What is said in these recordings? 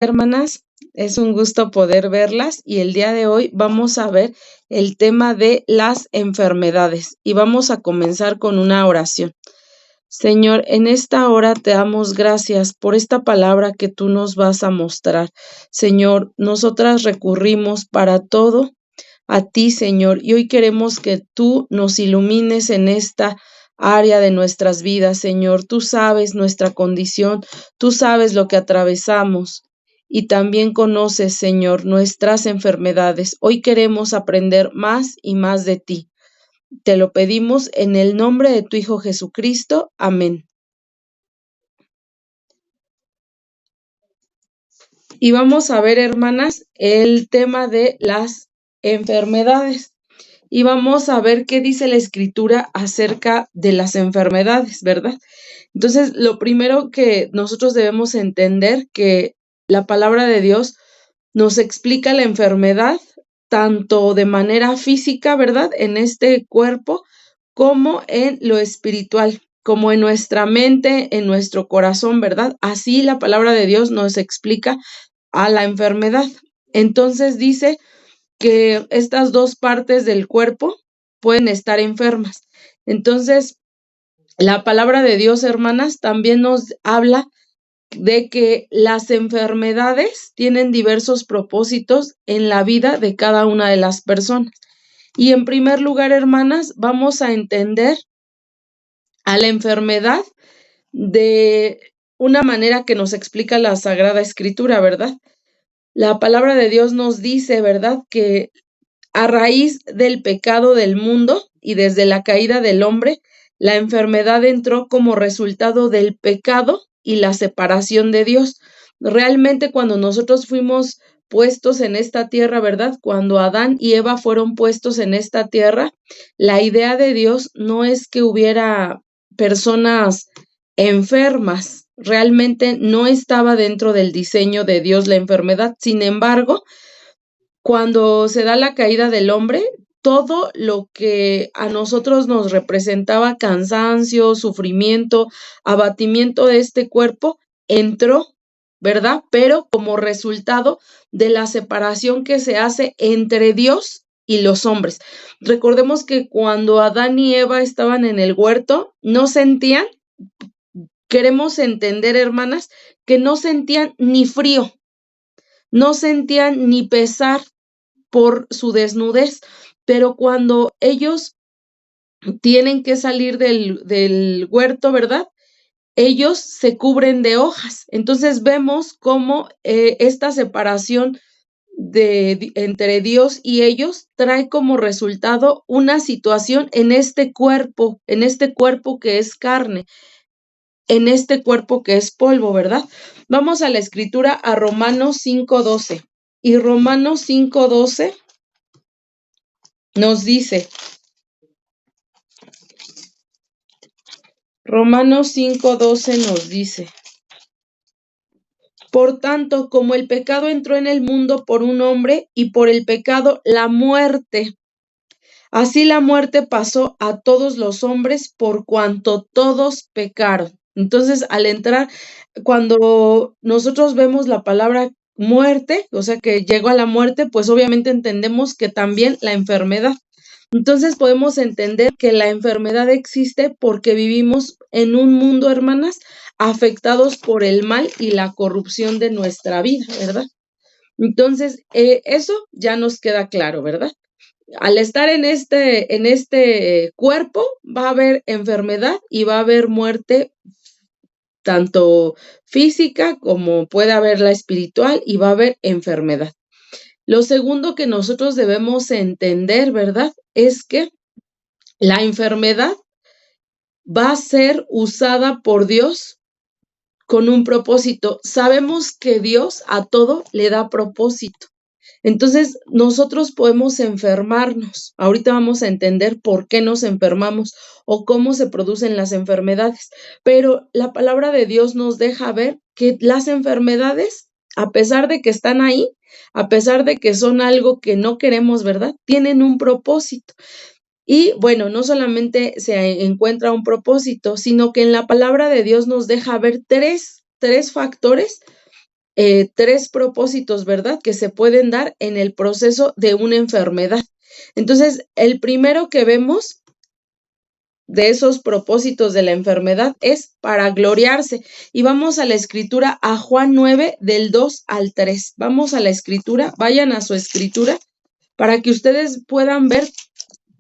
Hermanas, es un gusto poder verlas y el día de hoy vamos a ver el tema de las enfermedades y vamos a comenzar con una oración. Señor, en esta hora te damos gracias por esta palabra que tú nos vas a mostrar. Señor, nosotras recurrimos para todo a ti, Señor, y hoy queremos que tú nos ilumines en esta área de nuestras vidas, Señor. Tú sabes nuestra condición, tú sabes lo que atravesamos y también conoces, Señor, nuestras enfermedades. Hoy queremos aprender más y más de ti. Te lo pedimos en el nombre de tu Hijo Jesucristo. Amén. Y vamos a ver, hermanas, el tema de las enfermedades. Y vamos a ver qué dice la Escritura acerca de las enfermedades, ¿verdad? Entonces, lo primero que nosotros debemos entender que la palabra de Dios nos explica la enfermedad tanto de manera física, ¿verdad? En este cuerpo, como en lo espiritual, como en nuestra mente, en nuestro corazón, ¿verdad? Así la palabra de Dios nos explica a la enfermedad. Entonces dice que estas dos partes del cuerpo pueden estar enfermas. Entonces, la palabra de Dios, hermanas, también nos habla de que las enfermedades tienen diversos propósitos en la vida de cada una de las personas. Y en primer lugar, hermanas, vamos a entender a la enfermedad de una manera que nos explica la Sagrada Escritura, ¿verdad? La palabra de Dios nos dice, ¿verdad?, que a raíz del pecado del mundo y desde la caída del hombre, la enfermedad entró como resultado del pecado y la separación de Dios. Realmente cuando nosotros fuimos puestos en esta tierra, ¿verdad? Cuando Adán y Eva fueron puestos en esta tierra, la idea de Dios no es que hubiera personas enfermas. Realmente no estaba dentro del diseño de Dios la enfermedad. Sin embargo, cuando se da la caída del hombre, todo lo que a nosotros nos representaba cansancio, sufrimiento, abatimiento de este cuerpo, entró, ¿verdad? Pero como resultado de la separación que se hace entre Dios y los hombres. Recordemos que cuando Adán y Eva estaban en el huerto, no sentían, queremos entender, hermanas, que no sentían ni frío, no sentían ni pesar por su desnudez, pero cuando ellos tienen que salir del huerto, ¿verdad? Ellos se cubren de hojas. Entonces vemos cómo esta separación entre Dios y ellos trae como resultado una situación en este cuerpo que es carne, en este cuerpo que es polvo, ¿verdad? Vamos a la escritura, a Romanos 5:12. Y Romanos 5:12 nos dice, Romanos 5:12 nos dice, por tanto, como el pecado entró en el mundo por un hombre y por el pecado la muerte, así la muerte pasó a todos los hombres por cuanto todos pecaron. Entonces, al entrar, cuando nosotros vemos la palabra muerte, o sea que llegó a la muerte, pues obviamente entendemos que también la enfermedad. Entonces podemos entender que la enfermedad existe porque vivimos en un mundo, hermanas, afectados por el mal y la corrupción de nuestra vida, ¿verdad? Entonces, eso ya nos queda claro, ¿verdad? Al estar en este cuerpo, va a haber enfermedad y va a haber muerte, tanto física como puede haber la espiritual, y va a haber enfermedad. Lo segundo que nosotros debemos entender, ¿verdad?, es que la enfermedad va a ser usada por Dios con un propósito. Sabemos que Dios a todo le da propósito. Entonces, nosotros podemos enfermarnos. Ahorita vamos a entender por qué nos enfermamos o cómo se producen las enfermedades. Pero la palabra de Dios nos deja ver que las enfermedades, a pesar de que están ahí, a pesar de que son algo que no queremos, ¿verdad?, tienen un propósito. Y bueno, no solamente se encuentra un propósito, sino que en la palabra de Dios nos deja ver tres factores tres propósitos, ¿verdad? Que se pueden dar en el proceso de una enfermedad. Entonces, el primero que vemos de esos propósitos de la enfermedad es para gloriarse. Y vamos a la escritura, a Juan 9, del 2 al 3. Vamos a la escritura, vayan a su escritura para que ustedes puedan ver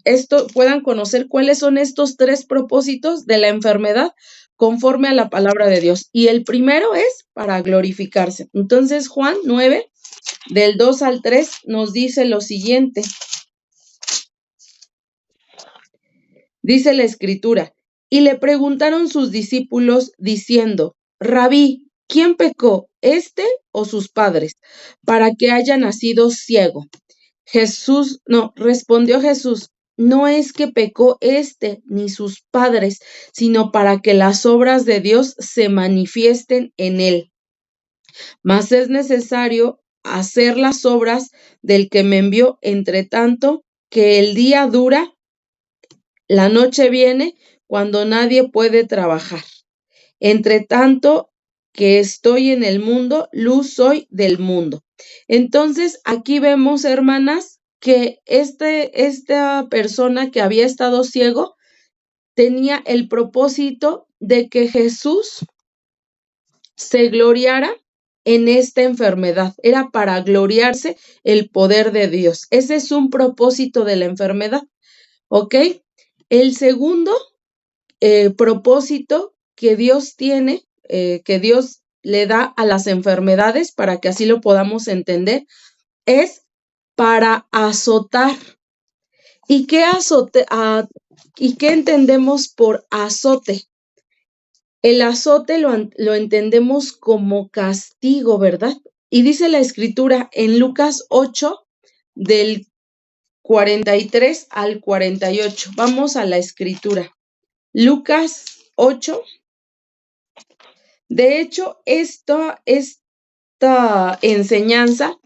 esto, puedan conocer cuáles son estos tres propósitos de la enfermedad conforme a la palabra de Dios. Y el primero es para glorificarse. Entonces, Juan 9, del 2 al 3, nos dice lo siguiente. Dice la escritura, y le preguntaron sus discípulos diciendo, Rabí, ¿quién pecó, este o sus padres, para que haya nacido ciego? Respondió Jesús, no es que pecó este ni sus padres, sino para que las obras de Dios se manifiesten en él. Mas es necesario hacer las obras del que me envió, entre tanto que el día dura, la noche viene cuando nadie puede trabajar. Entre tanto que estoy en el mundo, luz soy del mundo. Entonces, aquí vemos, hermanas, que esta persona que había estado ciego tenía el propósito de que Jesús se gloriara en esta enfermedad. Era para gloriarse el poder de Dios. Ese es un propósito de la enfermedad, ¿ok? El segundo propósito que Dios tiene, que Dios le da a las enfermedades, para que así lo podamos entender, es para azotar. ¿Y qué y qué entendemos por azote? El azote lo entendemos como castigo, ¿verdad? Y dice la escritura en Lucas 8, del 43 al 48. Vamos a la escritura. Lucas 8. De hecho, esta enseñanza,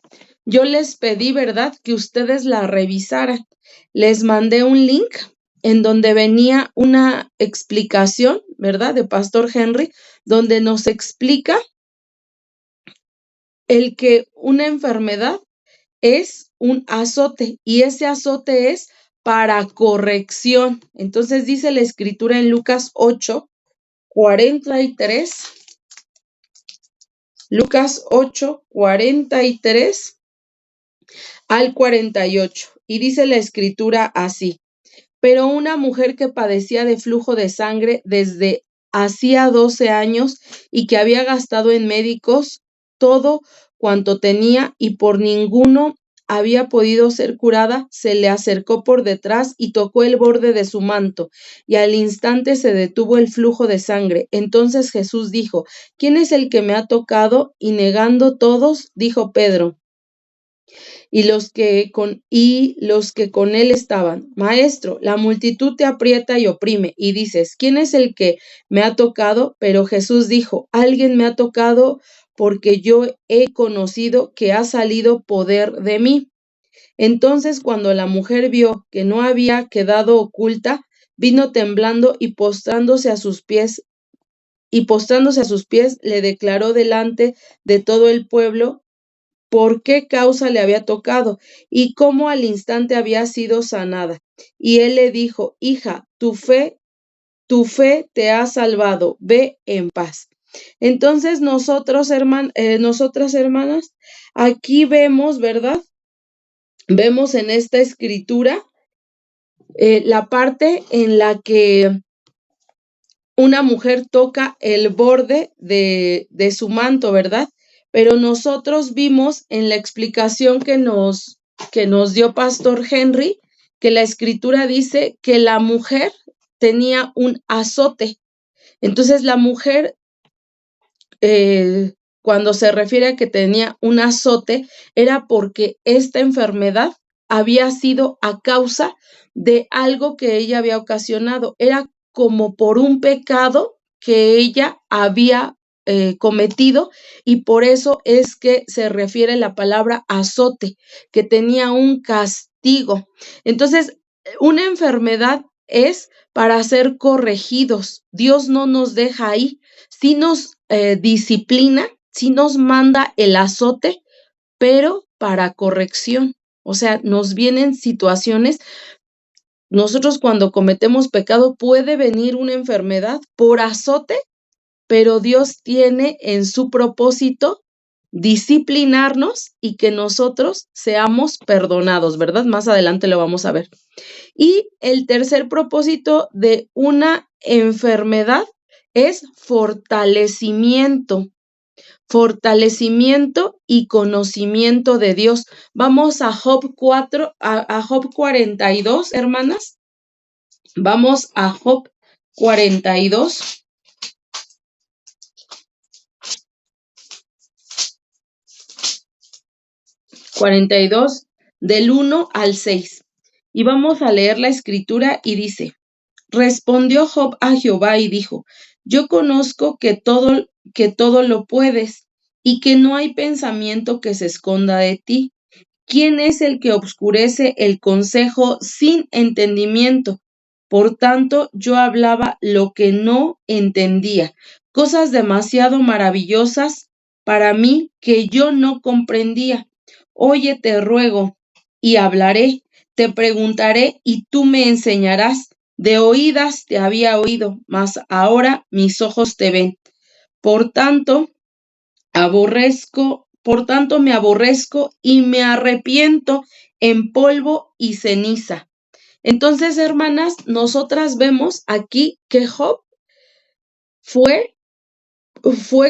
yo les pedí, ¿verdad?, que ustedes la revisaran. Les mandé un link en donde venía una explicación, ¿verdad?, de Pastor Henry, donde nos explica el que una enfermedad es un azote y ese azote es para corrección. Entonces dice la escritura en Lucas 8, 43. Lucas 8, 43 al 48. Y dice la escritura así. Pero una mujer que padecía de flujo de sangre desde hacía 12 años y que había gastado en médicos todo cuanto tenía y por ninguno había podido ser curada, se le acercó por detrás y tocó el borde de su manto, y al instante se detuvo el flujo de sangre. Entonces Jesús dijo, ¿quién es el que me ha tocado? Y negando todos, dijo Pedro y los que con él estaban, Maestro, la multitud te aprieta y oprime, y dices, ¿quién es el que me ha tocado? Pero Jesús dijo, alguien me ha tocado porque yo he conocido que ha salido poder de mí. Entonces, cuando la mujer vio que no había quedado oculta, vino temblando y postrándose a sus pies, le declaró delante de todo el pueblo por qué causa le había tocado y cómo al instante había sido sanada. Y él le dijo, hija, tu fe te ha salvado, ve en paz. Entonces nosotras hermanas, aquí vemos, ¿verdad? Vemos en esta escritura la parte en la que una mujer toca el borde de su manto, ¿verdad? Pero nosotros vimos en la explicación que nos dio Pastor Henry, que la escritura dice que la mujer tenía un azote. Entonces la mujer, cuando se refiere a que tenía un azote, era porque esta enfermedad había sido a causa de algo que ella había ocasionado. Era como por un pecado que ella había cometido, y por eso es que se refiere la palabra azote, que tenía un castigo. Entonces, una enfermedad es para ser corregidos. Dios no nos deja ahí, sí nos disciplina, sí nos manda el azote, pero para corrección. O sea, nos vienen situaciones. Nosotros cuando cometemos pecado puede venir una enfermedad por azote, pero Dios tiene en su propósito disciplinarnos y que nosotros seamos perdonados, ¿verdad? Más adelante lo vamos a ver. Y el tercer propósito de una enfermedad es fortalecimiento y conocimiento de Dios. Vamos a Job 4, a Job 42, hermanas. Vamos a Job 42. 42 del 1 al 6. Y vamos a leer la escritura y dice: Respondió Job a Jehová y dijo: Yo conozco que todo lo puedes y que no hay pensamiento que se esconda de ti. ¿Quién es el que obscurece el consejo sin entendimiento? Por tanto, yo hablaba lo que no entendía, cosas demasiado maravillosas para mí que yo no comprendía. Oye, te ruego, y hablaré, te preguntaré, y tú me enseñarás. De oídas te había oído, mas ahora mis ojos te ven. Por tanto, me aborrezco y me arrepiento en polvo y ceniza. Entonces, hermanas, nosotras vemos aquí que Job fue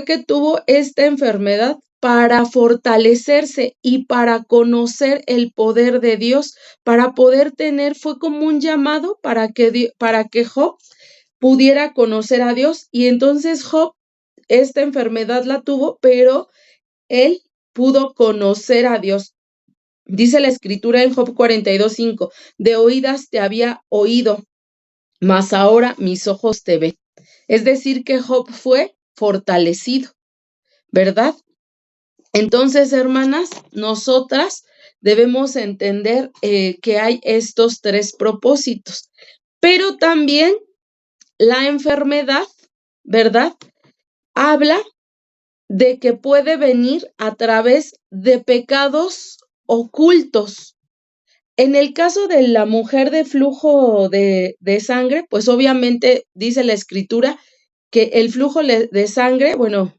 que tuvo esta enfermedad para fortalecerse y para conocer el poder de Dios, para poder tener, fue como un llamado para que Job pudiera conocer a Dios. Y entonces Job, esta enfermedad la tuvo, pero él pudo conocer a Dios. Dice la escritura en Job 42:5, de oídas te había oído, mas ahora mis ojos te ven. Es decir, que Job fue fortalecido, ¿verdad? Entonces, hermanas, nosotras debemos entender que hay estos tres propósitos, pero también la enfermedad, ¿verdad? Habla de que puede venir a través de pecados ocultos. En el caso de la mujer de flujo de sangre, pues obviamente dice la escritura que el flujo de sangre, bueno,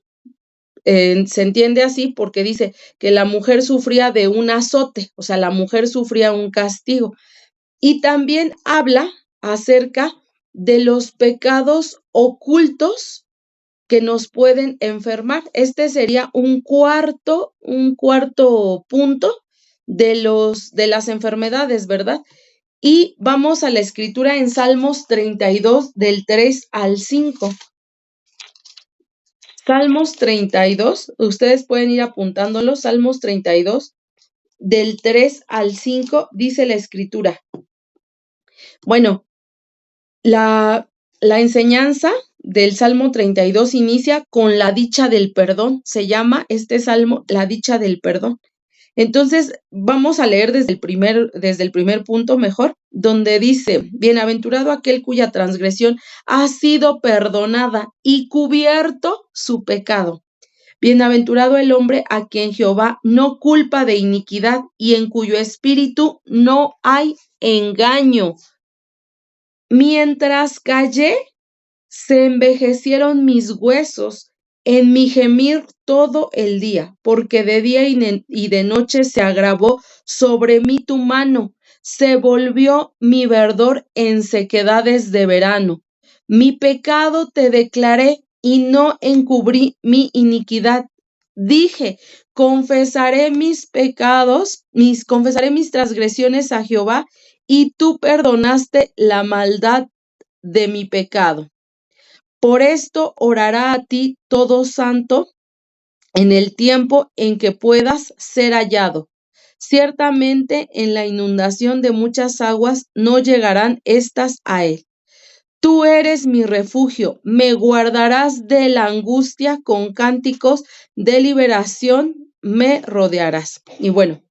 se entiende así porque dice que la mujer sufría de un azote, o sea, la mujer sufría un castigo. Y también habla acerca de los pecados ocultos que nos pueden enfermar. Este sería un cuarto punto de las enfermedades, ¿verdad? Y vamos a la escritura en Salmos 32, del 3 al 5. Salmos 32, ustedes pueden ir apuntándolo, Salmos 32, del 3 al 5, dice la escritura. Bueno, la enseñanza del Salmo 32 inicia con la dicha del perdón. Se llama este salmo la dicha del perdón. Entonces, vamos a leer desde el primer punto mejor, donde dice: bienaventurado aquel cuya transgresión ha sido perdonada y cubierto su pecado. Bienaventurado el hombre a quien Jehová no culpa de iniquidad y en cuyo espíritu no hay engaño. Mientras callé, se envejecieron mis huesos en mi gemir todo el día, porque de día y de noche se agravó sobre mí tu mano, se volvió mi verdor en sequedades de verano. Mi pecado te declaré y no encubrí mi iniquidad. Dije: confesaré mis pecados, confesaré mis transgresiones a Jehová, y tú perdonaste la maldad de mi pecado. Por esto orará a ti todo santo en el tiempo en que puedas ser hallado. Ciertamente en la inundación de muchas aguas no llegarán estas a él. Tú eres mi refugio, me guardarás de la angustia, con cánticos de liberación me rodearás. Y bueno,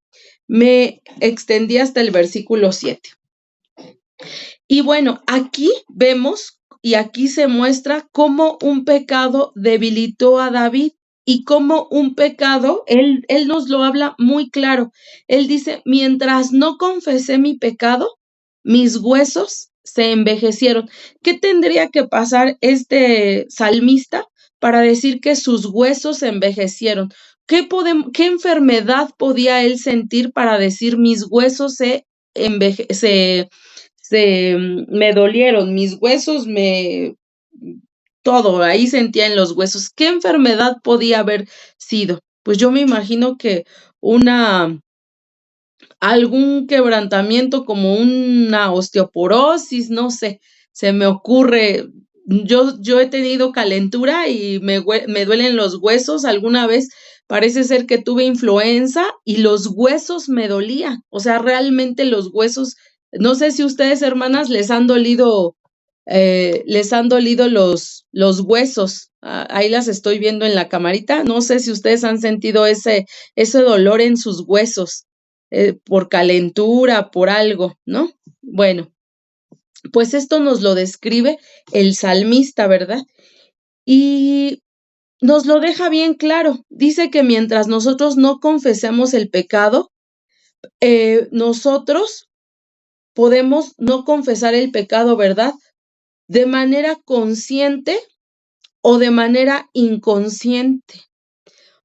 me extendí hasta el versículo 7. Y bueno, aquí vemos y aquí se muestra cómo un pecado debilitó a David. y como un pecado, él nos lo habla muy claro. Él dice, mientras no confesé mi pecado, mis huesos se envejecieron. ¿Qué tendría que pasar este salmista para decir que sus huesos se envejecieron? ¿Qué enfermedad podía él sentir para decir mis huesos me dolieron, mis huesos todo, ahí sentía en los huesos? ¿Qué enfermedad podía haber sido? Pues yo me imagino que una algún quebrantamiento como una osteoporosis, no sé, se me ocurre. Yo he tenido calentura y me duelen los huesos. Alguna vez parece ser que tuve influenza y los huesos me dolían. O sea, realmente los huesos, no sé si ustedes, hermanas, les han dolido los huesos. Ahí las estoy viendo en la camarita. No sé si ustedes han sentido ese dolor en sus huesos, por calentura, por algo, ¿no? Bueno, pues esto nos lo describe el salmista, ¿verdad? Y nos lo deja bien claro. Dice que mientras nosotros no confesemos el pecado, nosotros podemos no confesar el pecado, ¿verdad? De manera consciente o de manera inconsciente,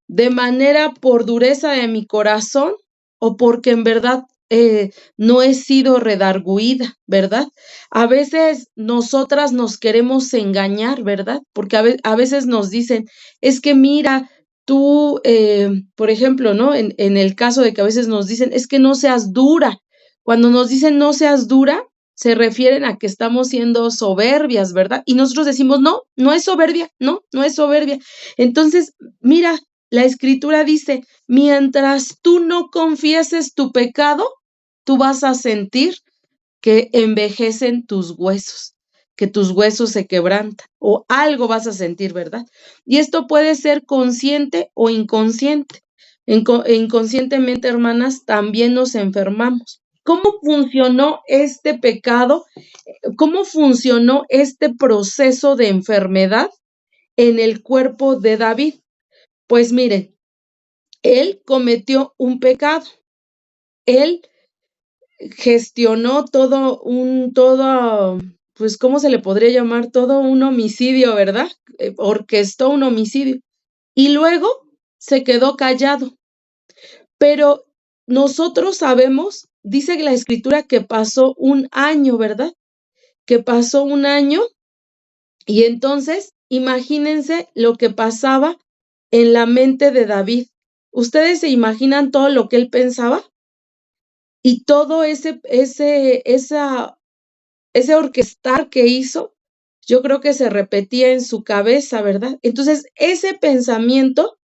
de manera por dureza de mi corazón o porque en verdad no he sido redarguida, ¿verdad? A veces nosotras nos queremos engañar, ¿verdad? Porque a veces nos dicen, es que mira, tú, por ejemplo, ¿no? En el caso de que a veces nos dicen, es que no seas dura. Cuando nos dicen no seas dura, se refieren a que estamos siendo soberbias, ¿verdad? Y nosotros decimos, no, no es soberbia, no, no es soberbia. Entonces, mira, la escritura dice, mientras tú no confieses tu pecado, tú vas a sentir que envejecen tus huesos, que tus huesos se quebrantan o algo vas a sentir, ¿verdad? Y esto puede ser consciente o inconsciente. Inconscientemente, hermanas, también nos enfermamos. ¿Cómo funcionó este pecado? ¿Cómo funcionó este proceso de enfermedad en el cuerpo de David? Pues miren, él cometió un pecado. Él gestionó pues, ¿cómo se le podría llamar? Todo un homicidio, ¿verdad? Orquestó un homicidio. Y luego se quedó callado. Pero nosotros sabemos, dice la escritura que pasó un año, ¿verdad? Que pasó un año y entonces imagínense lo que pasaba en la mente de David. ¿Ustedes se imaginan todo lo que él pensaba? Y todo ese orquestar que hizo, yo creo que se repetía en su cabeza, ¿verdad? Entonces, ese pensamiento,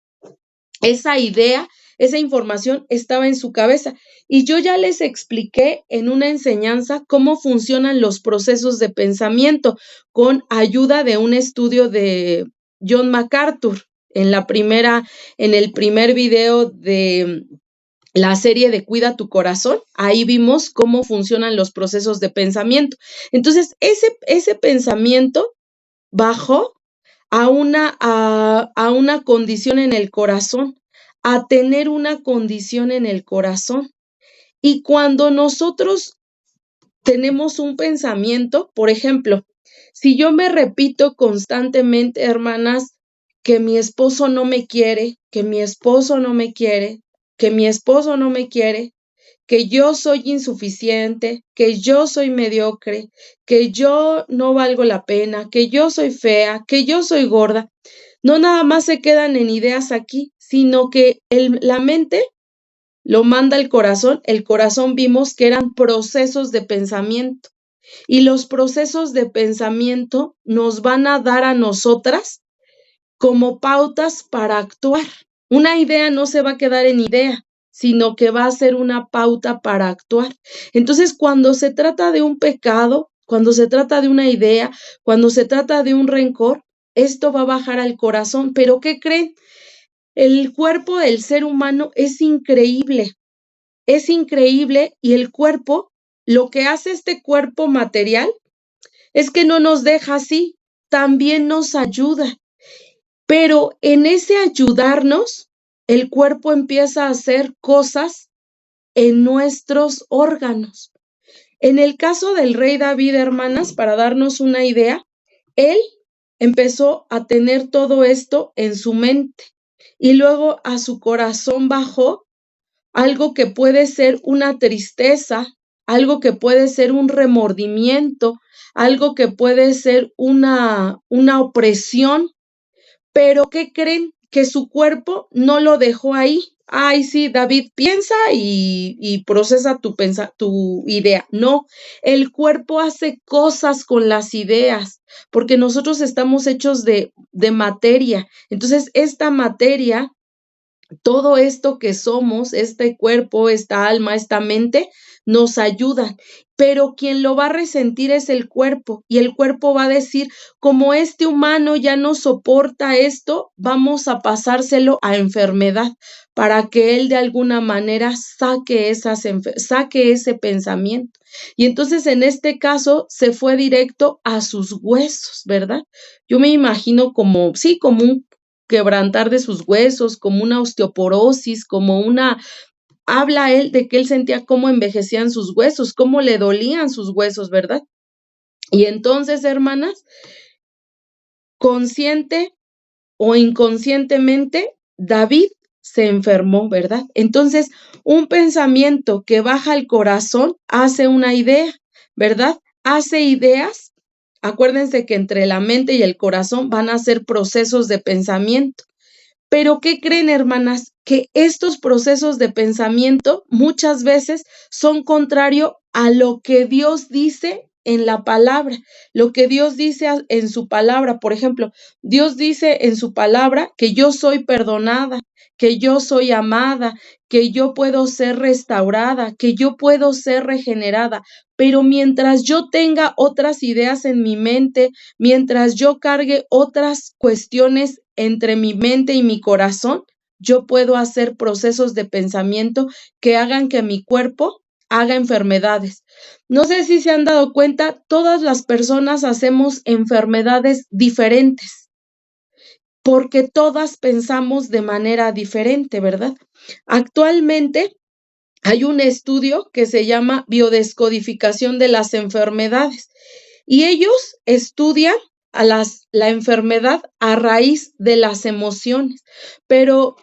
esa idea, esa información estaba en su cabeza. Y yo ya les expliqué en una enseñanza cómo funcionan los procesos de pensamiento con ayuda de un estudio de John MacArthur en el primer video de la serie de Cuida tu corazón. Ahí vimos cómo funcionan los procesos de pensamiento. Entonces, ese pensamiento bajó a una condición en el corazón, a tener una condición en el corazón. Y cuando nosotros tenemos un pensamiento, por ejemplo, si yo me repito constantemente, hermanas, que mi esposo no me quiere, que mi esposo no me quiere, que mi esposo no me quiere, que yo soy insuficiente, que yo soy mediocre, que yo no valgo la pena, que yo soy fea, que yo soy gorda, no nada más se quedan en ideas aquí, sino que la mente lo manda el corazón vimos que eran procesos de pensamiento y los procesos de pensamiento nos van a dar a nosotras como pautas para actuar. Una idea no se va a quedar en idea, sino que va a ser una pauta para actuar. Entonces, cuando se trata de un pecado, cuando se trata de una idea, cuando se trata de un rencor, esto va a bajar al corazón. Pero ¿qué creen? El cuerpo del ser humano es increíble y el cuerpo, lo que hace este cuerpo material es que no nos deja así, también nos ayuda. Pero en ese ayudarnos, el cuerpo empieza a hacer cosas en nuestros órganos. En el caso del rey David, hermanas, para darnos una idea, él empezó a tener todo esto en su mente y luego a su corazón bajó algo que puede ser una tristeza, algo que puede ser un remordimiento, algo que puede ser una opresión. Pero ¿qué creen? Que su cuerpo no lo dejó ahí. Ay, sí, David, piensa y procesa tu idea. No, el cuerpo hace cosas con las ideas, porque nosotros estamos hechos de materia. Entonces, esta materia, todo esto que somos, este cuerpo, esta alma, esta mente, nos ayudan, pero quien lo va a resentir es el cuerpo y el cuerpo va a decir, como este humano ya no soporta esto, vamos a pasárselo a enfermedad para que él de alguna manera saque ese pensamiento. Y entonces en este caso se fue directo a sus huesos, ¿verdad? Yo me imagino como, sí, como un quebrantar de sus huesos, como una osteoporosis, habla él de que él sentía cómo envejecían sus huesos, cómo le dolían sus huesos, ¿verdad? Y entonces, hermanas, consciente o inconscientemente, David se enfermó, ¿verdad? Entonces, un pensamiento que baja al corazón hace una idea, ¿verdad? Hace ideas. Acuérdense que entre la mente y el corazón van a ser procesos de pensamiento. Pero ¿qué creen, hermanas? Que estos procesos de pensamiento muchas veces son contrario a lo que Dios dice en la palabra, lo que Dios dice en su palabra. Por ejemplo, Dios dice en su palabra que yo soy perdonada, que yo soy amada, que yo puedo ser restaurada, que yo puedo ser regenerada. Pero mientras yo tenga otras ideas en mi mente, mientras yo cargue otras cuestiones entre mi mente y mi corazón, yo puedo hacer procesos de pensamiento que hagan que mi cuerpo haga enfermedades. No sé si se han dado cuenta, todas las personas hacemos enfermedades diferentes porque todas pensamos de manera diferente, ¿verdad? Actualmente hay un estudio que se llama biodescodificación de las enfermedades y ellos estudian la enfermedad a raíz de las emociones, pero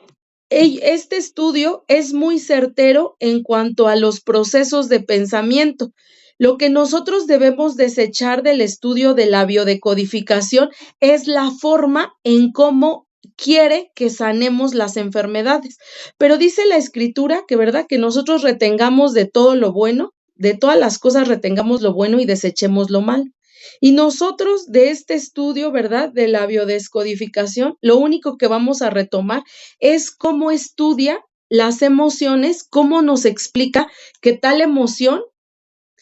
este estudio es muy certero en cuanto a los procesos de pensamiento. Lo que nosotros debemos desechar del estudio de la biodecodificación es la forma en cómo quiere que sanemos las enfermedades. Pero dice la escritura que, ¿verdad? Que nosotros retengamos de todo lo bueno, de todas las cosas retengamos lo bueno y desechemos lo malo. Y nosotros de este estudio, ¿verdad? De la biodescodificación, lo único que vamos a retomar es cómo estudia las emociones, cómo nos explica que tal emoción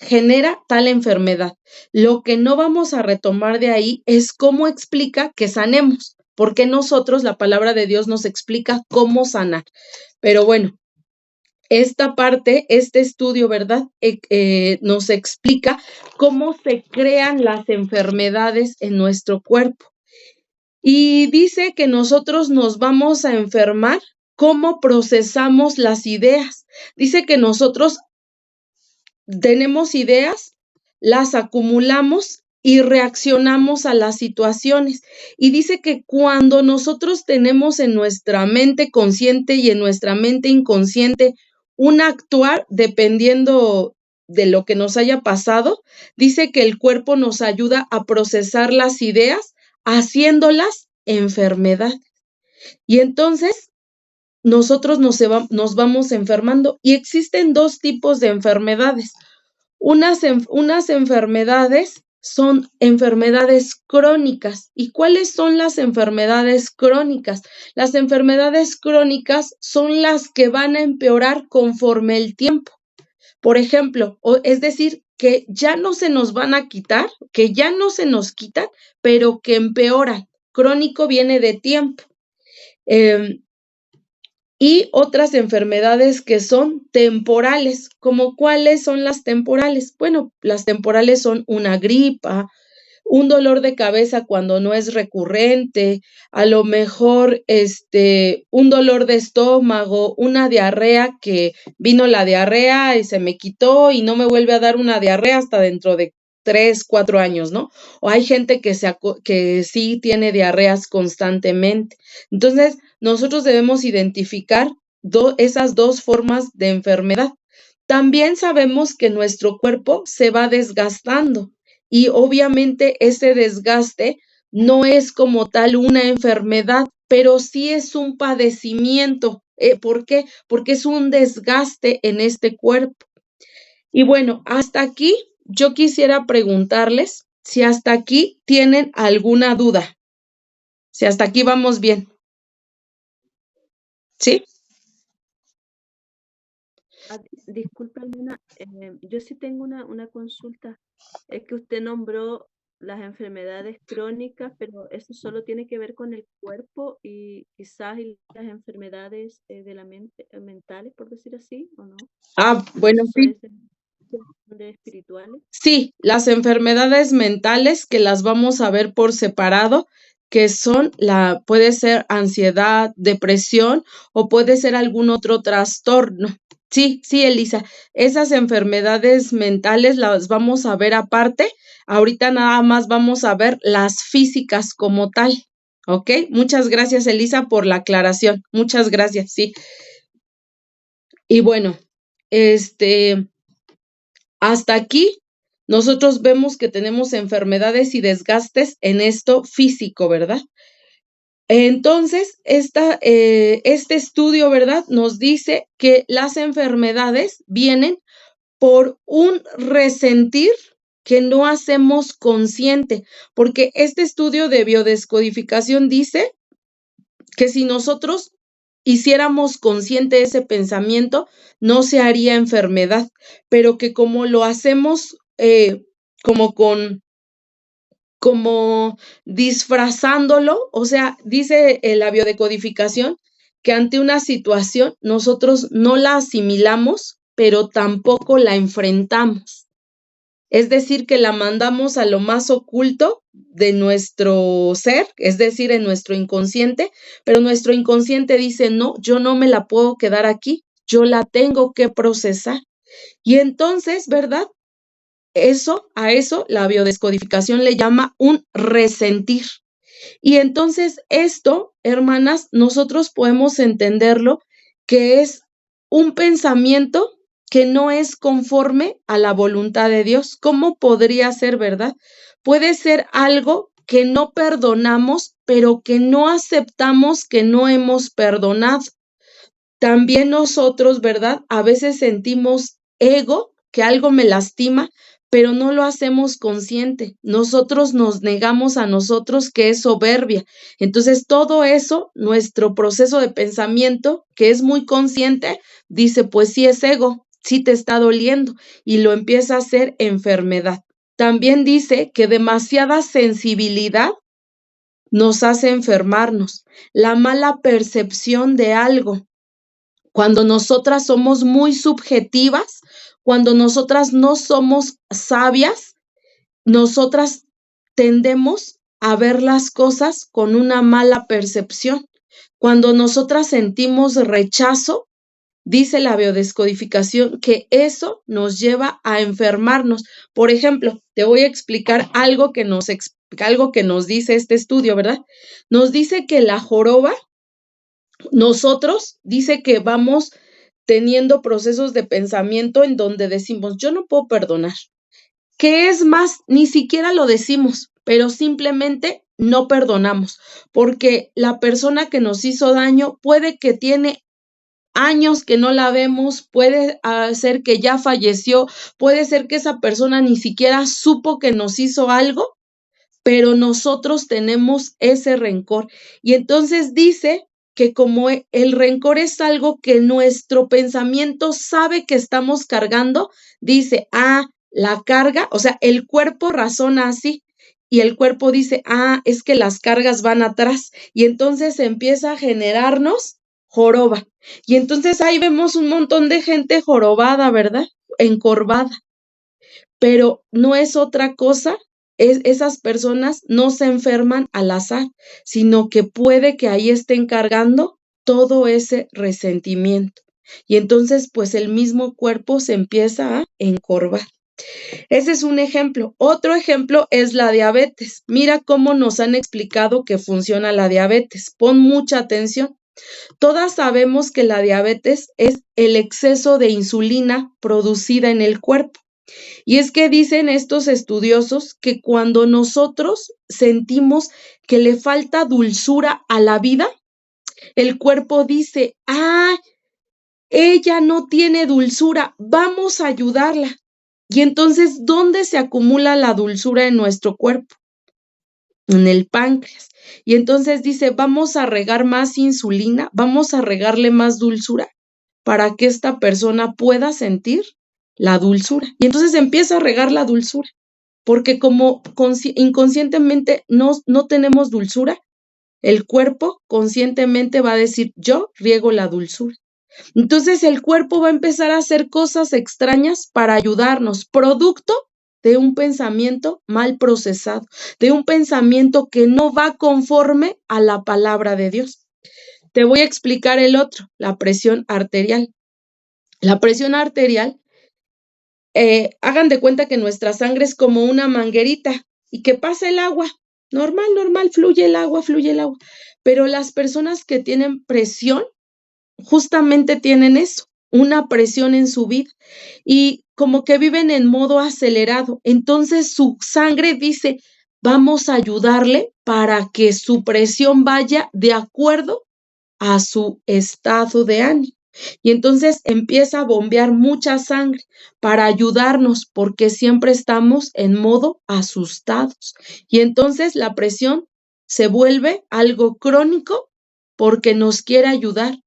genera tal enfermedad. Lo que no vamos a retomar de ahí es cómo explica que sanemos, porque nosotros, la palabra de Dios nos explica cómo sanar. Pero bueno, esta parte, este estudio, ¿verdad? Nos explica cómo se crean las enfermedades en nuestro cuerpo. Y dice que nosotros nos vamos a enfermar cómo procesamos las ideas. Dice que nosotros tenemos ideas, las acumulamos y reaccionamos a las situaciones. Y dice que cuando nosotros tenemos en nuestra mente consciente y en nuestra mente inconsciente un actuar dependiendo de lo que nos haya pasado, dice que el cuerpo nos ayuda a procesar las ideas haciéndolas enfermedad. Y entonces nosotros nos vamos enfermando y existen dos tipos de enfermedades. Unas enfermedades son enfermedades crónicas. ¿Y cuáles son las enfermedades crónicas? Las enfermedades crónicas son las que van a empeorar conforme el tiempo. Por ejemplo, es decir, que ya no se nos van a quitar, que ya no se nos quitan, pero que empeoran. Crónico viene de tiempo. Y otras enfermedades que son temporales, como cuáles son las temporales. Bueno, las temporales son una gripa, un dolor de cabeza cuando no es recurrente, a lo mejor un dolor de estómago, una diarrea que vino la diarrea y se me quitó y no me vuelve a dar una diarrea hasta dentro de 3, 4 años, ¿no? O hay gente que sí tiene diarreas constantemente. Entonces, nosotros debemos identificar esas dos formas de enfermedad. También sabemos que nuestro cuerpo se va desgastando y obviamente ese desgaste no es como tal una enfermedad, pero sí es un padecimiento. ¿Por qué? Porque es un desgaste en este cuerpo. Y bueno, hasta aquí yo quisiera preguntarles si hasta aquí tienen alguna duda, si hasta aquí vamos bien, ¿sí? Disculpa, Luna, yo sí tengo una consulta. Es que usted nombró las enfermedades crónicas, pero eso solo tiene que ver con el cuerpo y quizás y las enfermedades de la mente, mentales, por decir así, ¿o no? Bueno, sí. Puede ser de espirituales. Sí, las enfermedades mentales que las vamos a ver por separado, que son puede ser ansiedad, depresión o puede ser algún otro trastorno. Sí, sí, Elisa, esas enfermedades mentales las vamos a ver aparte. Ahorita nada más vamos a ver las físicas como tal. ¿Ok? Muchas gracias, Elisa, por la aclaración. Muchas gracias, sí. Y bueno, hasta aquí nosotros vemos que tenemos enfermedades y desgastes en esto físico, ¿verdad? Entonces, este estudio, ¿verdad? Nos dice que las enfermedades vienen por un resentir que no hacemos consciente, porque este estudio de biodescodificación dice que si nosotros hiciéramos consciente ese pensamiento, no se haría enfermedad, pero que como lo hacemos como como disfrazándolo, o sea, dice la biodecodificación que ante una situación nosotros no la asimilamos, pero tampoco la enfrentamos. Es decir, que la mandamos a lo más oculto de nuestro ser, es decir, en nuestro inconsciente, pero nuestro inconsciente dice, no, yo no me la puedo quedar aquí, yo la tengo que procesar. Y entonces, ¿verdad? A eso la biodescodificación le llama un resentir. Y entonces esto, hermanas, nosotros podemos entenderlo que es un pensamiento que no es conforme a la voluntad de Dios. ¿Cómo podría ser, verdad? Puede ser algo que no perdonamos, pero que no aceptamos que no hemos perdonado. También nosotros, ¿verdad? A veces sentimos ego, que algo me lastima, pero no lo hacemos consciente. Nosotros nos negamos a nosotros que es soberbia. Entonces, todo eso, nuestro proceso de pensamiento, que es muy consciente, dice, pues sí es ego, sí te está doliendo y lo empieza a hacer enfermedad. También dice que demasiada sensibilidad nos hace enfermarnos. La mala percepción de algo, cuando nosotras somos muy subjetivas, cuando nosotras no somos sabias, nosotras tendemos a ver las cosas con una mala percepción. Cuando nosotras sentimos rechazo, dice la biodescodificación que eso nos lleva a enfermarnos. Por ejemplo, te voy a explicar algo que nos dice este estudio, ¿verdad? Nos dice que la joroba, nosotros dice que vamos teniendo procesos de pensamiento en donde decimos, yo no puedo perdonar. ¿Qué es más? Ni siquiera lo decimos, pero simplemente no perdonamos, porque la persona que nos hizo daño puede que tiene años que no la vemos, puede ser que ya falleció, puede ser que esa persona ni siquiera supo que nos hizo algo, pero nosotros tenemos ese rencor. Y entonces dice que como el rencor es algo que nuestro pensamiento sabe que estamos cargando, dice, la carga, o sea, el cuerpo razona así. Y el cuerpo dice, es que las cargas van atrás. Y entonces empieza a generarnos joroba. Y entonces ahí vemos un montón de gente jorobada, ¿verdad? Encorvada. Pero no es otra cosa esas personas no se enferman al azar, sino que puede que ahí estén cargando todo ese resentimiento. Y entonces, pues el mismo cuerpo se empieza a encorvar. Ese es un ejemplo. Otro ejemplo es la diabetes. Mira cómo nos han explicado que funciona la diabetes. Pon mucha atención. Todas sabemos que la diabetes es el exceso de insulina producida en el cuerpo. Y es que dicen estos estudiosos que cuando nosotros sentimos que le falta dulzura a la vida, el cuerpo dice, ah, ella no tiene dulzura, vamos a ayudarla. Y entonces, ¿dónde se acumula la dulzura en nuestro cuerpo? En el páncreas. Y entonces dice, vamos a regar más insulina, vamos a regarle más dulzura para que esta persona pueda sentir la dulzura. Y entonces empieza a regar la dulzura, porque como inconscientemente no tenemos dulzura, el cuerpo conscientemente va a decir, yo riego la dulzura. Entonces el cuerpo va a empezar a hacer cosas extrañas para ayudarnos, producto de un pensamiento mal procesado, de un pensamiento que no va conforme a la palabra de Dios. Te voy a explicar el otro, la presión arterial. La presión arterial, hagan de cuenta que nuestra sangre es como una manguerita y que pasa el agua. Normal, fluye el agua. Pero las personas que tienen presión justamente tienen eso, una presión en su vida y como que viven en modo acelerado. Entonces su sangre dice, vamos a ayudarle para que su presión vaya de acuerdo a su estado de ánimo. Y entonces empieza a bombear mucha sangre para ayudarnos porque siempre estamos en modo asustados. Y entonces la presión se vuelve algo crónico porque nos quiere ayudar.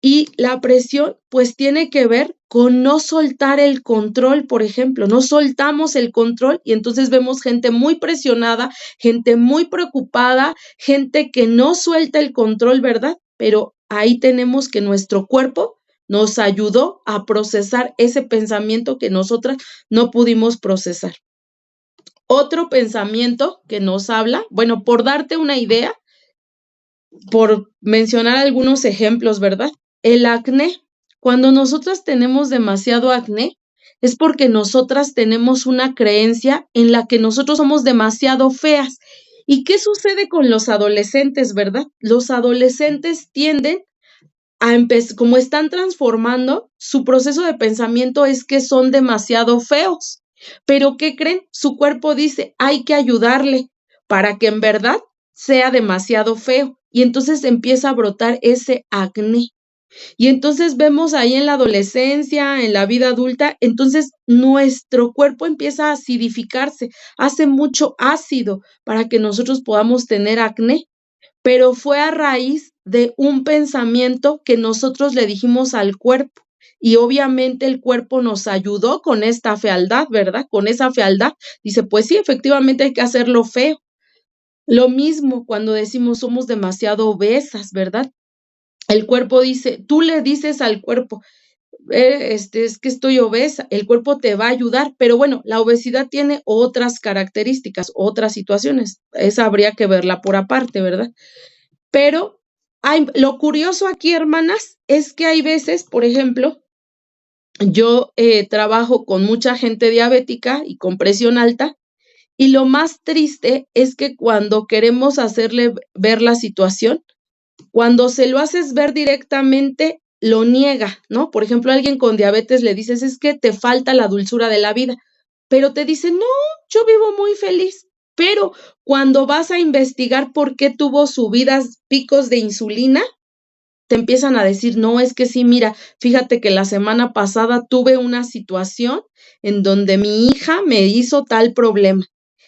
Y la presión pues tiene que ver con no soltar el control, por ejemplo, no soltamos el control y entonces vemos gente muy presionada, gente muy preocupada, gente que no suelta el control, ¿verdad? Pero ahí tenemos que nuestro cuerpo nos ayudó a procesar ese pensamiento que nosotras no pudimos procesar. Otro pensamiento que nos habla, bueno, por darte una idea, por mencionar algunos ejemplos, ¿verdad? El acné. Cuando nosotras tenemos demasiado acné, es porque nosotras tenemos una creencia en la que nosotros somos demasiado feas. ¿Y qué sucede con los adolescentes, verdad? Los adolescentes tienden a empezar, como están transformando, su proceso de pensamiento es que son demasiado feos. Pero ¿qué creen? Su cuerpo dice, hay que ayudarle para que en verdad sea demasiado feo. Y entonces empieza a brotar ese acné. Y entonces vemos ahí en la adolescencia, en la vida adulta, entonces nuestro cuerpo empieza a acidificarse, hace mucho ácido para que nosotros podamos tener acné, pero fue a raíz de un pensamiento que nosotros le dijimos al cuerpo. Y obviamente el cuerpo nos ayudó con esta fealdad, ¿verdad? Con esa fealdad. Dice, pues sí, efectivamente hay que hacerlo feo. Lo mismo cuando decimos somos demasiado obesas, ¿verdad? El cuerpo dice, tú le dices al cuerpo, es que estoy obesa, el cuerpo te va a ayudar, pero bueno, la obesidad tiene otras características, otras situaciones, esa habría que verla por aparte, ¿verdad? Pero lo curioso aquí, hermanas, es que hay veces, por ejemplo, yo trabajo con mucha gente diabética y con presión alta, y lo más triste es que cuando queremos hacerle ver la situación, cuando se lo haces ver directamente, lo niega, ¿no? Por ejemplo, a alguien con diabetes le dices, es que te falta la dulzura de la vida, pero te dice, no, yo vivo muy feliz. Pero cuando vas a investigar por qué tuvo subidas, picos de insulina, te empiezan a decir, no, es que sí, mira, fíjate que la semana pasada tuve una situación en donde mi hija me hizo tal problema.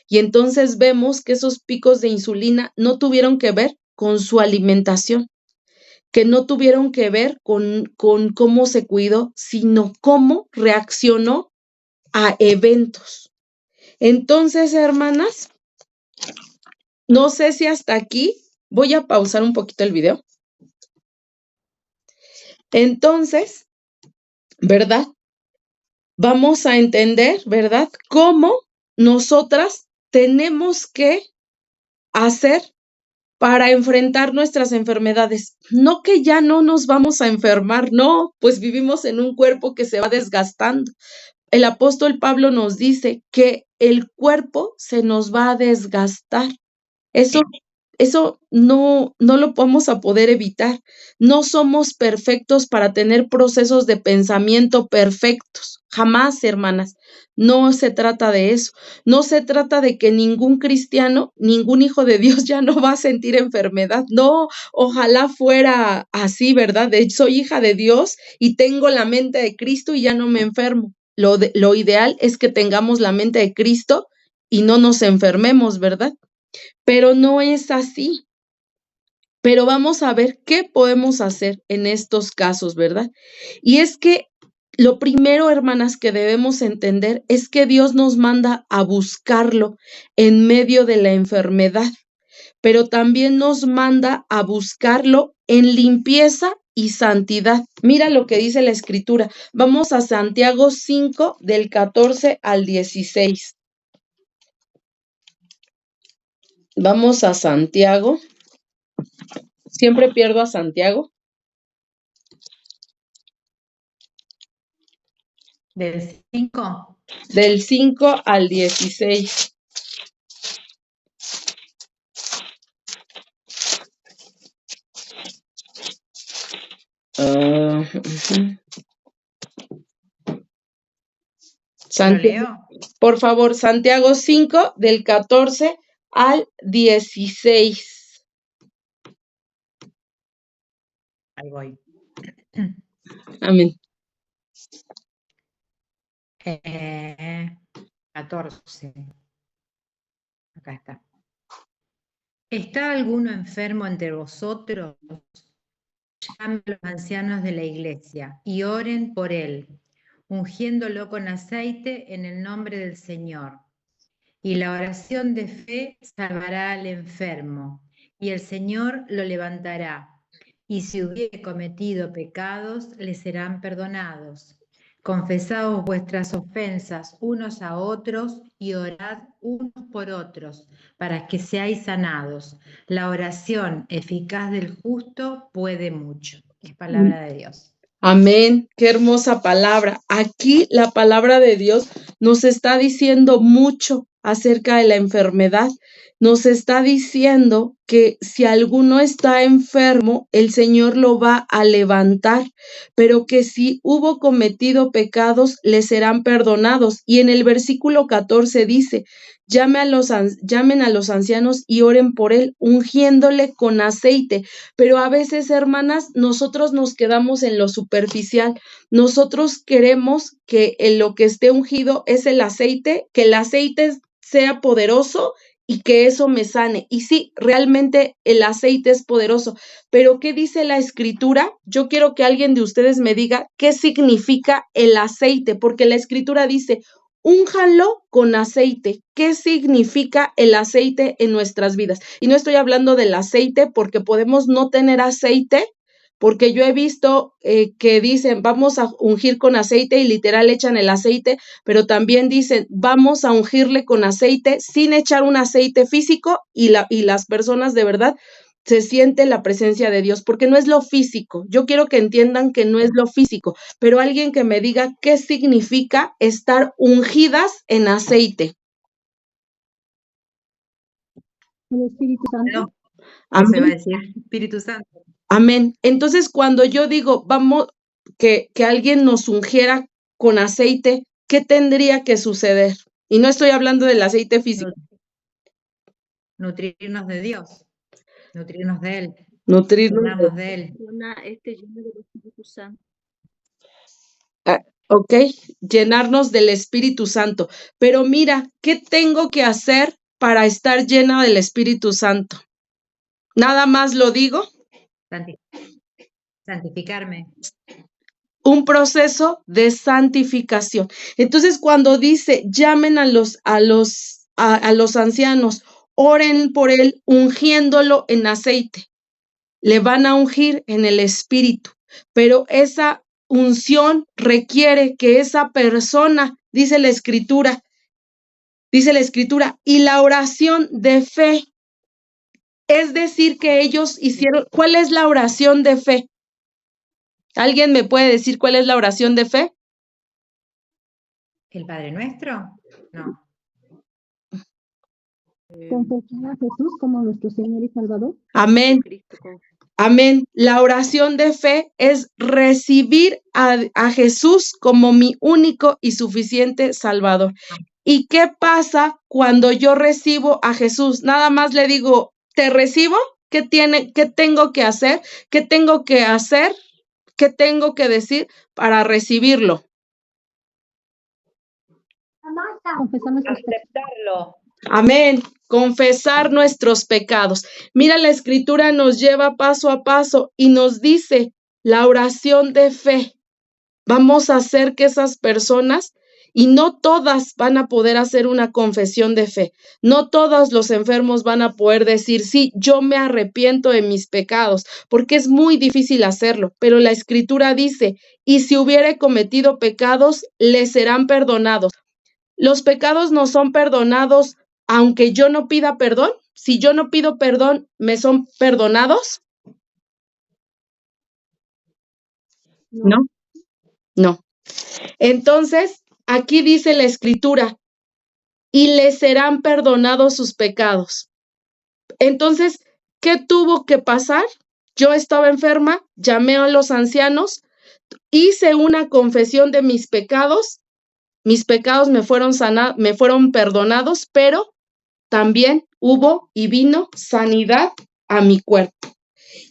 Y entonces vemos que esos picos de insulina no tuvieron que ver con su alimentación, que no tuvieron que ver con cómo se cuidó, sino cómo reaccionó a eventos. Entonces, hermanas, no sé si hasta aquí, voy a pausar un poquito el video. Entonces, ¿verdad? Vamos a entender, ¿verdad? Cómo nosotras tenemos que hacer para enfrentar nuestras enfermedades? No que ya no nos vamos a enfermar, no, pues vivimos en un cuerpo que se va desgastando. El apóstol Pablo nos dice que el cuerpo se nos va a desgastar. Eso, eso no lo vamos a poder evitar. No somos perfectos para tener procesos de pensamiento perfectos. Jamás, hermanas. No se trata de eso. No se trata de que ningún cristiano, ningún hijo de Dios ya no va a sentir enfermedad. No, ojalá fuera así, ¿verdad? Soy hija de Dios y tengo la mente de Cristo y ya no me enfermo. Lo ideal es que tengamos la mente de Cristo y no nos enfermemos, ¿verdad? Pero no es así. Pero vamos a ver qué podemos hacer en estos casos, ¿verdad? Y es que lo primero, hermanas, que debemos entender es que Dios nos manda a buscarlo en medio de la enfermedad, pero también nos manda a buscarlo en limpieza y santidad. Mira lo que dice la Escritura. Vamos a Santiago 5, del 14 al 16. Vamos a Santiago. Siempre pierdo a Santiago. ¿Del 5? Del 5 al 16. ¿Lo leo? Por favor, Santiago 5, del 14 al 16. Ahí voy. Amén. 14. Acá está. ¿Está alguno enfermo entre vosotros? Llamen a los ancianos de la iglesia y oren por él, ungiéndolo con aceite en el nombre del Señor. Y la oración de fe salvará al enfermo, y el Señor lo levantará. Y si hubiere cometido pecados, le serán perdonados. Confesaos vuestras ofensas unos a otros y orad unos por otros, para que seáis sanados. La oración eficaz del justo puede mucho. Es palabra de Dios. Amén, qué hermosa palabra. Aquí la palabra de Dios nos está diciendo mucho acerca de la enfermedad. Nos está diciendo que si alguno está enfermo, el Señor lo va a levantar, pero que si hubo cometido pecados, le serán perdonados. Y en el versículo 14 dice, llamen a los ancianos y oren por él, ungiéndole con aceite. Pero a veces, hermanas, nosotros nos quedamos en lo superficial. Nosotros queremos que en lo que esté ungido es el aceite, que el aceite sea poderoso y que eso me sane. Y sí, realmente el aceite es poderoso, pero ¿qué dice la Escritura? Yo quiero que alguien de ustedes me diga qué significa el aceite, porque la Escritura dice, únjanlo con aceite. ¿Qué significa el aceite en nuestras vidas? Y no estoy hablando del aceite porque podemos no tener aceite, porque yo he visto que dicen vamos a ungir con aceite y literal echan el aceite, pero también dicen vamos a ungirle con aceite sin echar un aceite físico y las personas de verdad se siente la presencia de Dios, porque no es lo físico. Yo quiero que entiendan que no es lo físico, pero alguien que me diga qué significa estar ungidas en aceite. El Espíritu Santo. Eso Amén. va a decir Espíritu Santo. Amén. Entonces, cuando yo digo, vamos, que alguien nos ungiera con aceite, ¿qué tendría que suceder? Y no estoy hablando del aceite físico. Nutrirnos de Dios, nutrirnos de Él, Nutrirnos llenarnos de Él. Lleno del Espíritu Santo. Ok, llenarnos del Espíritu Santo. Pero mira, ¿qué tengo que hacer para estar llena del Espíritu Santo? Nada más lo digo. Santificarme. Un proceso de santificación. Entonces, cuando dice, llamen a los ancianos, oren por él, ungiéndolo en aceite. Le van a ungir en el Espíritu, pero esa unción requiere que esa persona, dice la Escritura, Dice la Escritura, y la oración de fe. Es decir, que ellos hicieron, ¿cuál es la oración de fe? ¿Alguien me puede decir cuál es la oración de fe? ¿El Padre Nuestro? No. Confesar a Jesús como nuestro Señor y Salvador. Amén. Cristo con Amén. La oración de fe es recibir a Jesús como mi único y suficiente Salvador. ¿Y qué pasa cuando yo recibo a Jesús? Nada más le digo, ¿te recibo? ¿Qué tengo que hacer? ¿Qué tengo que hacer? ¿Qué tengo que decir para recibirlo? Confesar nuestros pecados. Aceptarlo. Amén. Confesar nuestros pecados. Mira, la Escritura nos lleva paso a paso y nos dice la oración de fe. Vamos a hacer que esas personas, y no todas van a poder hacer una confesión de fe. No todos los enfermos van a poder decir, sí, yo me arrepiento de mis pecados, porque es muy difícil hacerlo. Pero la Escritura dice, y si hubiere cometido pecados, les serán perdonados. Los pecados no son perdonados aunque yo no pida perdón. Si yo no pido perdón, ¿me son perdonados? No. No. Entonces, aquí dice la Escritura, y les serán perdonados sus pecados. Entonces, ¿qué tuvo que pasar? Yo estaba enferma, llamé a los ancianos, hice una confesión de mis pecados me fueron perdonados, pero también hubo y vino sanidad a mi cuerpo.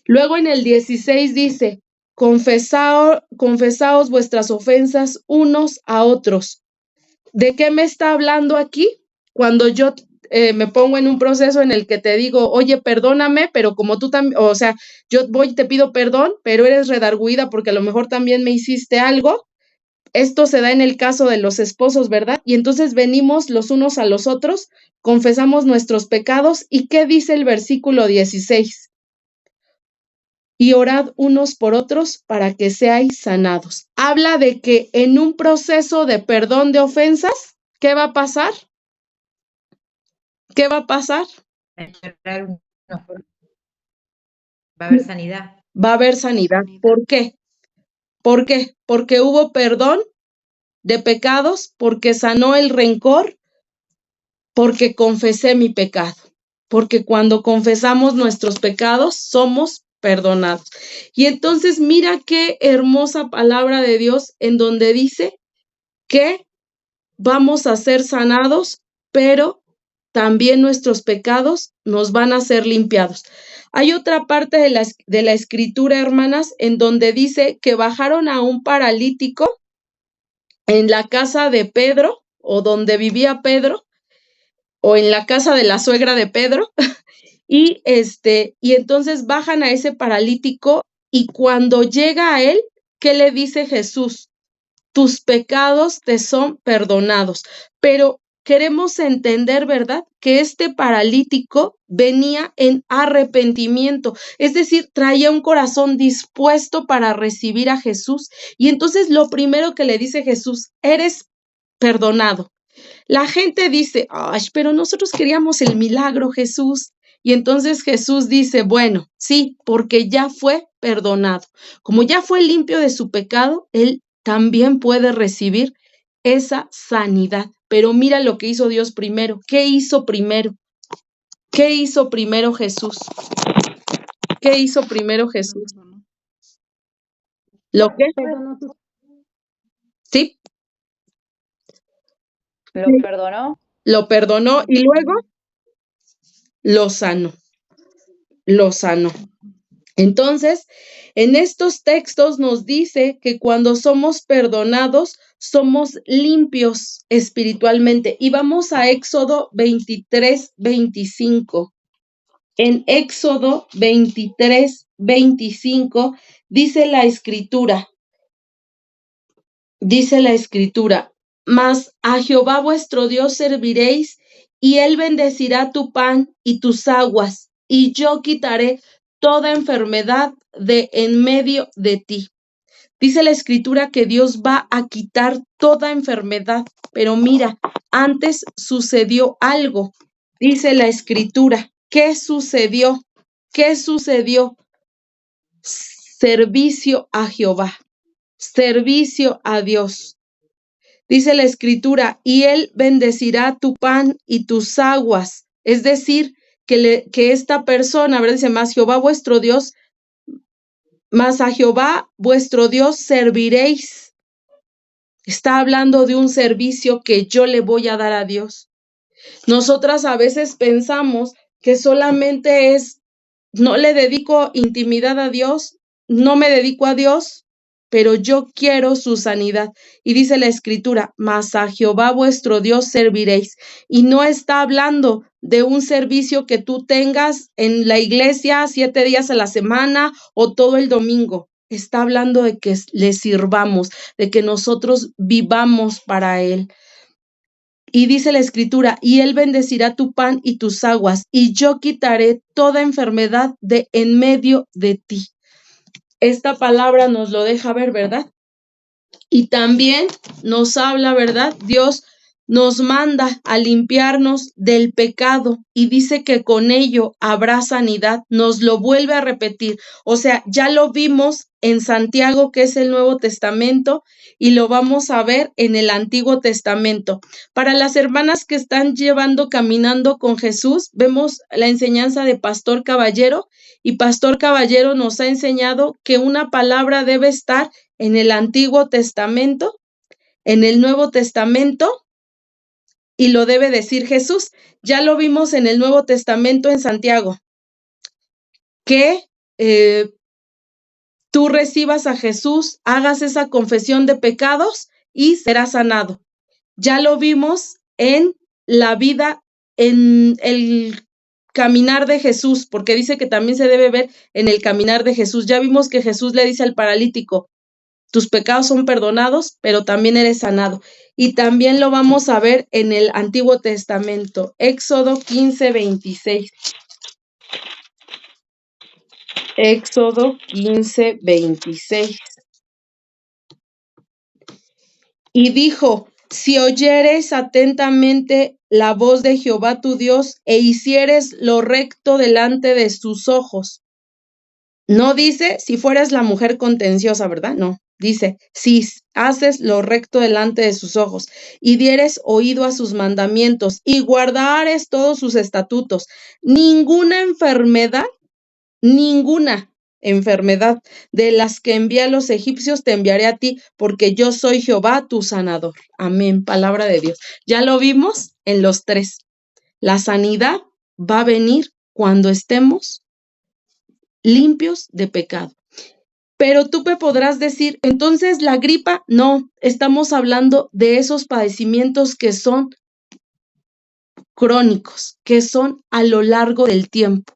Luego en el 16 dice, confesaos vuestras ofensas unos a otros. ¿De qué me está hablando aquí? Cuando yo me pongo en un proceso en el que te digo, oye, perdóname, pero como tú también, o sea, yo voy y te pido perdón, pero eres redarguida porque a lo mejor también me hiciste algo. Esto se da en el caso de los esposos, ¿verdad? Y entonces venimos los unos a los otros, confesamos nuestros pecados. ¿Y qué dice el versículo 16? Y orad unos por otros para que seáis sanados. Habla de que en un proceso de perdón de ofensas, ¿qué va a pasar? ¿Qué va a pasar? Va a haber sanidad. Va a haber sanidad. ¿Por qué? ¿Por qué? Porque hubo perdón de pecados, porque sanó el rencor, porque confesé mi pecado. Porque cuando confesamos nuestros pecados, somos perdonados. Y entonces mira qué hermosa palabra de Dios en donde dice que vamos a ser sanados, pero también nuestros pecados nos van a ser limpiados. Hay otra parte de la Escritura, hermanas, en donde dice que bajaron a un paralítico en la casa de Pedro, o donde vivía Pedro, o en la casa de la suegra de Pedro, y entonces bajan a ese paralítico, y cuando llega a él, ¿qué le dice Jesús? Tus pecados te son perdonados. Pero queremos entender, ¿verdad?, que este paralítico venía en arrepentimiento, es decir, traía un corazón dispuesto para recibir a Jesús. Y entonces lo primero que le dice Jesús, eres perdonado. La gente dice, ay, pero nosotros queríamos el milagro, Jesús. Y entonces Jesús dice, bueno, sí, porque ya fue perdonado. Como ya fue limpio de su pecado, él también puede recibir esa sanidad. Pero mira lo que hizo Dios primero. ¿Qué hizo primero? ¿Qué hizo primero Jesús? ¿Qué hizo primero Jesús? ¿Lo qué? Perdonó sus Sí, ¿Lo perdonó? lo perdonó y luego lo sanó. Lo sanó. Entonces, en estos textos nos dice que cuando somos perdonados, somos limpios espiritualmente. Y vamos a Éxodo 23, 25. En Éxodo 23, 25 dice la Escritura, mas a Jehová vuestro Dios serviréis, y él bendecirá tu pan y tus aguas, y yo quitaré toda enfermedad de en medio de ti. Dice la Escritura que Dios va a quitar toda enfermedad, pero mira, antes sucedió algo. Dice la Escritura. ¿Qué sucedió? ¿Qué sucedió? Servicio a Jehová, servicio a Dios. Dice la Escritura, y Él bendecirá tu pan y tus aguas. Es decir, que esta persona, ¿verdad? Dice, más Jehová vuestro Dios, más a Jehová vuestro Dios serviréis. Está hablando de un servicio que yo le voy a dar a Dios. Nosotras a veces pensamos que solamente no le dedico intimidad a Dios, no me dedico a Dios, pero yo quiero su sanidad. Y dice la Escritura, mas a Jehová vuestro Dios serviréis. Y no está hablando de un servicio que tú tengas en la iglesia 7 días a la semana o todo el domingo. Está hablando de que le sirvamos, de que nosotros vivamos para Él. Y dice la Escritura, y Él bendecirá tu pan y tus aguas, y yo quitaré toda enfermedad de en medio de ti. Esta palabra nos lo deja ver, ¿verdad? Y también nos habla, ¿verdad? Dios nos manda a limpiarnos del pecado y dice que con ello habrá sanidad. Nos lo vuelve a repetir. O sea, ya lo vimos en Santiago, que es el Nuevo Testamento, y lo vamos a ver en el Antiguo Testamento. Para las hermanas que están caminando con Jesús, vemos la enseñanza de Pastor Caballero, y Pastor Caballero nos ha enseñado que una palabra debe estar en el Antiguo Testamento, en el Nuevo Testamento, y lo debe decir Jesús. Ya lo vimos en el Nuevo Testamento en Santiago, que tú recibas a Jesús, hagas esa confesión de pecados y serás sanado. Ya lo vimos en la vida, en el caminar de Jesús, porque dice que también se debe ver en el caminar de Jesús. Ya vimos que Jesús le dice al paralítico, tus pecados son perdonados, pero también eres sanado. Y también lo vamos a ver en el Antiguo Testamento, Éxodo 15:26. Éxodo 15:26. Y dijo, si oyeres atentamente la voz de Jehová tu Dios e hicieres lo recto delante de sus ojos. No dice si fueras la mujer contenciosa, ¿verdad? No. Dice, si haces lo recto delante de sus ojos y dieres oído a sus mandamientos y guardares todos sus estatutos, ninguna enfermedad de las que envié a los egipcios te enviaré a ti, porque yo soy Jehová tu sanador. Amén, palabra de Dios. Ya lo vimos en los 3. La sanidad va a venir cuando estemos limpios de pecado. Pero tú me podrás decir, entonces la gripa, no, estamos hablando de esos padecimientos que son crónicos, que son a lo largo del tiempo.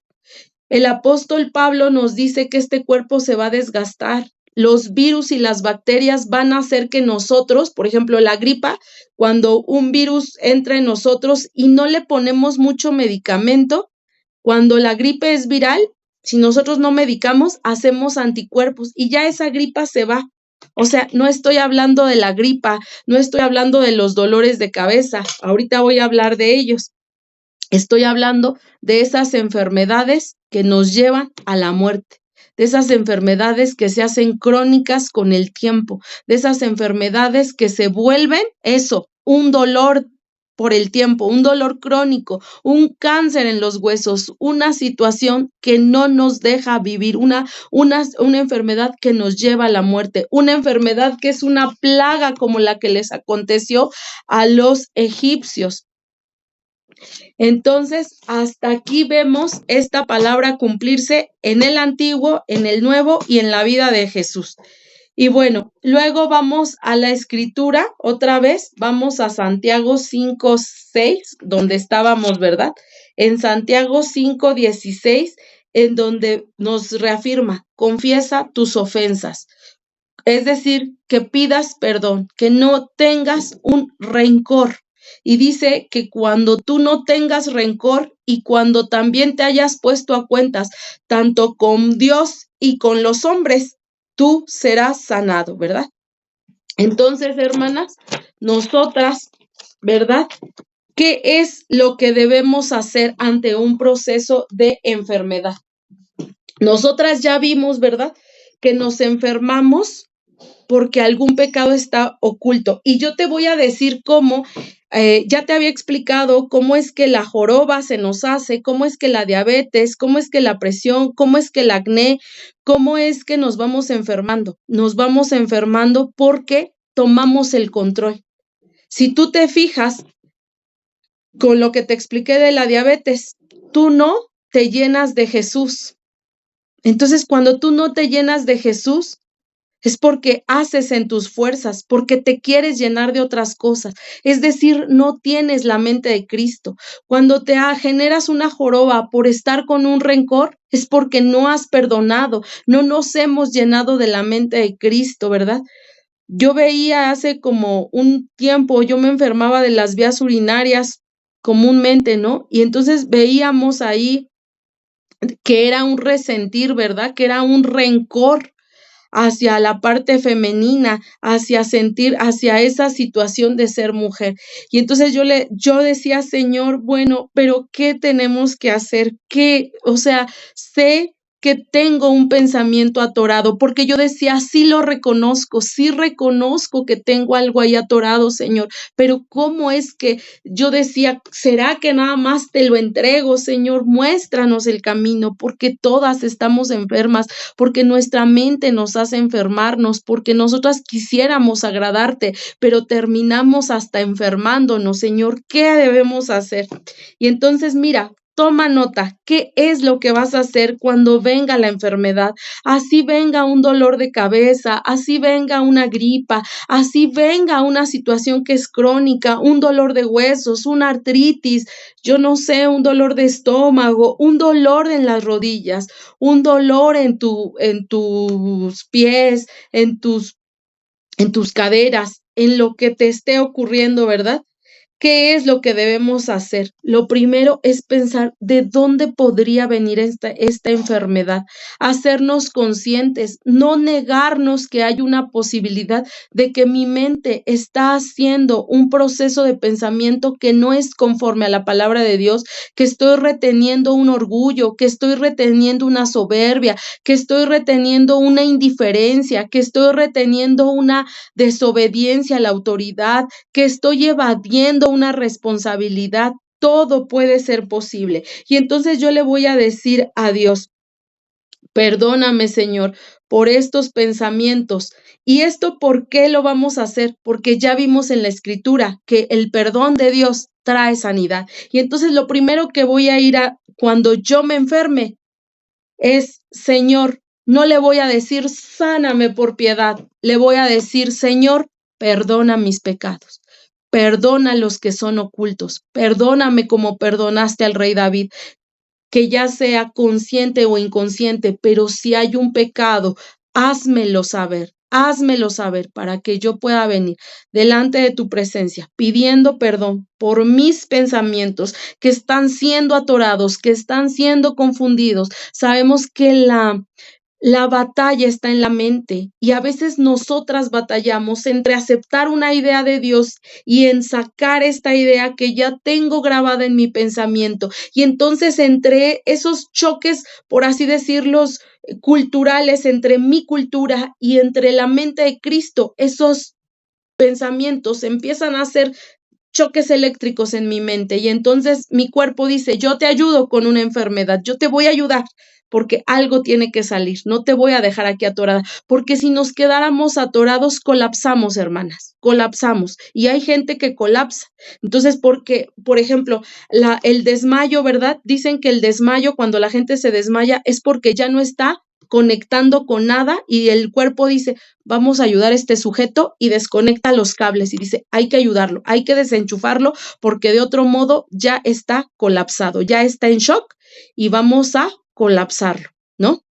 El apóstol Pablo nos dice que este cuerpo se va a desgastar. Los virus y las bacterias van a hacer que nosotros, por ejemplo, la gripa, cuando un virus entra en nosotros y no le ponemos mucho medicamento, cuando la gripe es viral, si nosotros no medicamos, hacemos anticuerpos y ya esa gripa se va. O sea, no estoy hablando de la gripa, no estoy hablando de los dolores de cabeza. Ahorita voy a hablar de ellos. Estoy hablando de esas enfermedades que nos llevan a la muerte, de esas enfermedades que se hacen crónicas con el tiempo, de esas enfermedades que se vuelven un dolor por el tiempo, un dolor crónico, un cáncer en los huesos, una situación que no nos deja vivir, una enfermedad que nos lleva a la muerte, una enfermedad que es una plaga como la que les aconteció a los egipcios. Entonces, hasta aquí vemos esta palabra cumplirse en el Antiguo, en el Nuevo y en la vida de Jesús. Y bueno, luego vamos a la Escritura, otra vez, vamos a Santiago 5:6, donde estábamos, ¿verdad? En Santiago 5:16, en donde nos reafirma, confiesa tus ofensas. Es decir, que pidas perdón, que no tengas un rencor. Y dice que cuando tú no tengas rencor y cuando también te hayas puesto a cuentas, tanto con Dios y con los hombres, tú serás sanado, ¿verdad? Entonces, hermanas, nosotras ¿verdad? ¿Qué es lo que debemos hacer ante un proceso de enfermedad? Nosotras ya vimos, ¿verdad?, que nos enfermamos porque algún pecado está oculto. Y yo te voy a decir cómo, ya te había explicado cómo es que la joroba se nos hace, cómo es que la diabetes, cómo es que la presión, cómo es que el acné, cómo es que nos vamos enfermando. Nos vamos enfermando porque tomamos el control. Si tú te fijas con lo que te expliqué de la diabetes, tú no te llenas de Jesús. Entonces, cuando tú no te llenas de Jesús, es porque haces en tus fuerzas, porque te quieres llenar de otras cosas. Es decir, no tienes la mente de Cristo. Cuando te generas una joroba por estar con un rencor, es porque no has perdonado, no nos hemos llenado de la mente de Cristo, ¿verdad? Yo veía hace como un tiempo, yo me enfermaba de las vías urinarias comúnmente, ¿no? Y entonces veíamos ahí que era un resentir, ¿verdad? Que era un rencor hacia la parte femenina, hacia sentir, hacia esa situación de ser mujer. Y entonces yo decía, Señor, bueno, pero ¿qué tenemos que hacer? ¿Qué? O sea, sé que tengo un pensamiento atorado, porque yo decía, sí reconozco que tengo algo ahí atorado, Señor, pero ¿cómo es que yo decía, será que nada más te lo entrego, Señor? Muéstranos el camino, porque todas estamos enfermas, porque nuestra mente nos hace enfermarnos, porque nosotras quisiéramos agradarte, pero terminamos hasta enfermándonos, Señor. ¿Qué debemos hacer? Y entonces, mira, toma nota, ¿qué es lo que vas a hacer cuando venga la enfermedad? Así venga un dolor de cabeza, así venga una gripa, así venga una situación que es crónica, un dolor de huesos, una artritis, yo no sé, un dolor de estómago, un dolor en las rodillas, un dolor en tus pies, en tus caderas, en lo que te esté ocurriendo, ¿verdad? ¿Qué es lo que debemos hacer? Lo primero es pensar de dónde podría venir esta enfermedad, hacernos conscientes, no negarnos que hay una posibilidad de que mi mente está haciendo un proceso de pensamiento que no es conforme a la palabra de Dios, que estoy reteniendo un orgullo, que estoy reteniendo una soberbia, que estoy reteniendo una indiferencia, que estoy reteniendo una desobediencia a la autoridad, que estoy evadiendo una responsabilidad. Todo puede ser posible. Y entonces yo le voy a decir a Dios, perdóname, Señor, por estos pensamientos. ¿Y esto por qué lo vamos a hacer? Porque ya vimos en la Escritura que el perdón de Dios trae sanidad. Y entonces lo primero que voy a ir a cuando yo me enferme es, Señor, no le voy a decir, sáname por piedad, le voy a decir, Señor, perdona mis pecados, perdona los que son ocultos, perdóname como perdonaste al rey David, que ya sea consciente o inconsciente, pero si hay un pecado, házmelo saber para que yo pueda venir delante de tu presencia pidiendo perdón por mis pensamientos que están siendo atorados, que están siendo confundidos. Sabemos que la batalla está en la mente y a veces nosotras batallamos entre aceptar una idea de Dios y en sacar esta idea que ya tengo grabada en mi pensamiento. Y entonces entre esos choques, por así decirlos, culturales, entre mi cultura y entre la mente de Cristo, esos pensamientos empiezan a hacer choques eléctricos en mi mente y entonces mi cuerpo dice, yo te ayudo con una enfermedad, yo te voy a ayudar porque algo tiene que salir, no te voy a dejar aquí atorada, porque si nos quedáramos atorados, colapsamos, hermanas, colapsamos y hay gente que colapsa. Entonces, porque, por ejemplo, el desmayo, ¿verdad? Dicen que el desmayo, cuando la gente se desmaya, es porque ya no está conectando con nada y el cuerpo dice, vamos a ayudar a este sujeto y desconecta los cables y dice, hay que ayudarlo, hay que desenchufarlo porque de otro modo ya está colapsado, ya está en shock y vamos a colapsarlo, ¿no?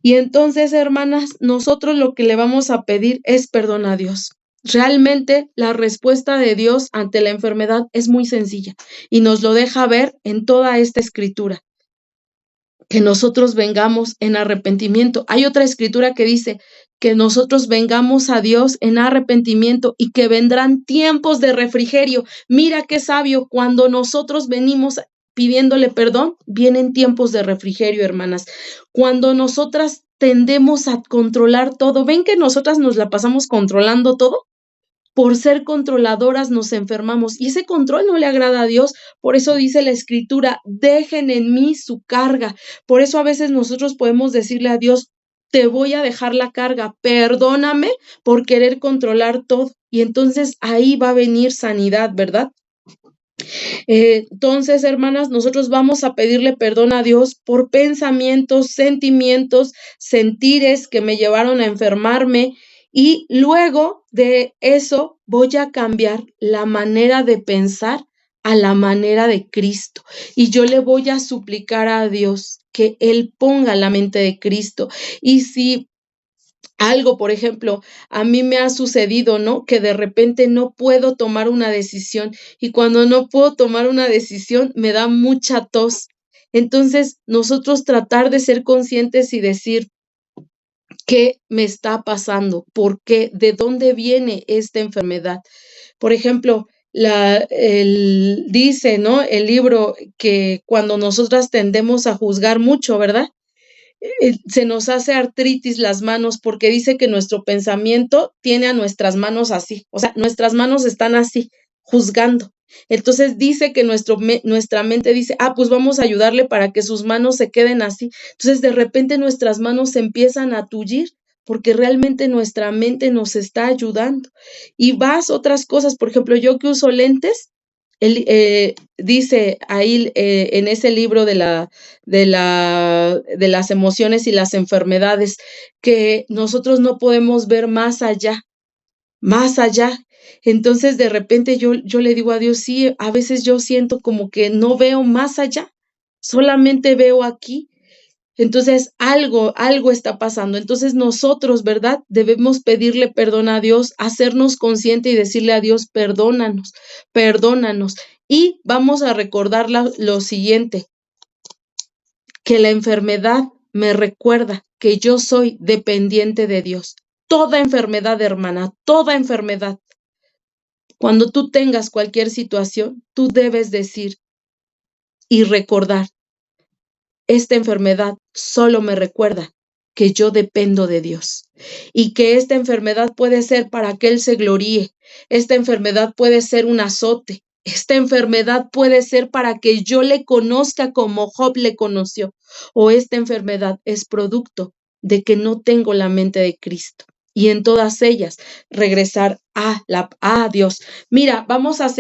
Y entonces, hermanas, nosotros lo que le vamos a pedir es perdón a Dios. Realmente la respuesta de Dios ante la enfermedad es muy sencilla y nos lo deja ver en toda esta escritura. Que nosotros vengamos en arrepentimiento. Hay otra escritura que dice que nosotros vengamos a Dios en arrepentimiento y que vendrán tiempos de refrigerio. Mira qué sabio, cuando nosotros venimos pidiéndole perdón, vienen tiempos de refrigerio, hermanas. Cuando nosotras tendemos a controlar todo, ¿ven que nosotras nos la pasamos controlando todo? Por ser controladoras nos enfermamos y ese control no le agrada a Dios. Por eso dice la Escritura, dejen en mí su carga. Por eso a veces nosotros podemos decirle a Dios, te voy a dejar la carga, perdóname por querer controlar todo. Y entonces ahí va a venir sanidad, ¿verdad? Entonces, hermanas, nosotros vamos a pedirle perdón a Dios por pensamientos, sentimientos, sentires que me llevaron a enfermarme y luego de eso voy a cambiar la manera de pensar a la manera de Cristo. Y yo le voy a suplicar a Dios que Él ponga la mente de Cristo. Y si algo, por ejemplo, a mí me ha sucedido, ¿no? Que de repente no puedo tomar una decisión y cuando no puedo tomar una decisión me da mucha tos. Entonces, nosotros tratar de ser conscientes y decir, ¿qué me está pasando? ¿Por qué? ¿De dónde viene esta enfermedad? Por ejemplo, dice, ¿no? El libro que cuando nosotras tendemos a juzgar mucho, ¿verdad? Se nos hace artritis las manos porque dice que nuestro pensamiento tiene a nuestras manos así, o sea, nuestras manos están así, juzgando. Entonces dice que nuestra mente dice, pues vamos a ayudarle para que sus manos se queden así. Entonces de repente nuestras manos se empiezan a tullir porque realmente nuestra mente nos está ayudando. Y vas otras cosas, por ejemplo, yo que uso lentes, dice ahí en ese libro de las emociones y las enfermedades, que nosotros no podemos ver más allá, más allá. Entonces de repente yo le digo a Dios, sí, a veces yo siento como que no veo más allá, solamente veo aquí. Entonces algo está pasando. Entonces nosotros, ¿verdad? Debemos pedirle perdón a Dios, hacernos consciente y decirle a Dios, perdónanos, perdónanos. Y vamos a recordar lo siguiente, que la enfermedad me recuerda que yo soy dependiente de Dios. Toda enfermedad, hermana, toda enfermedad. Cuando tú tengas cualquier situación, tú debes decir y recordar, esta enfermedad solo me recuerda que yo dependo de Dios y que esta enfermedad puede ser para que Él se gloríe. Esta enfermedad puede ser un azote. Esta enfermedad puede ser para que yo le conozca como Job le conoció. O esta enfermedad es producto de que no tengo la mente de Cristo. Y en todas ellas regresar a Dios. Mira, vamos a 2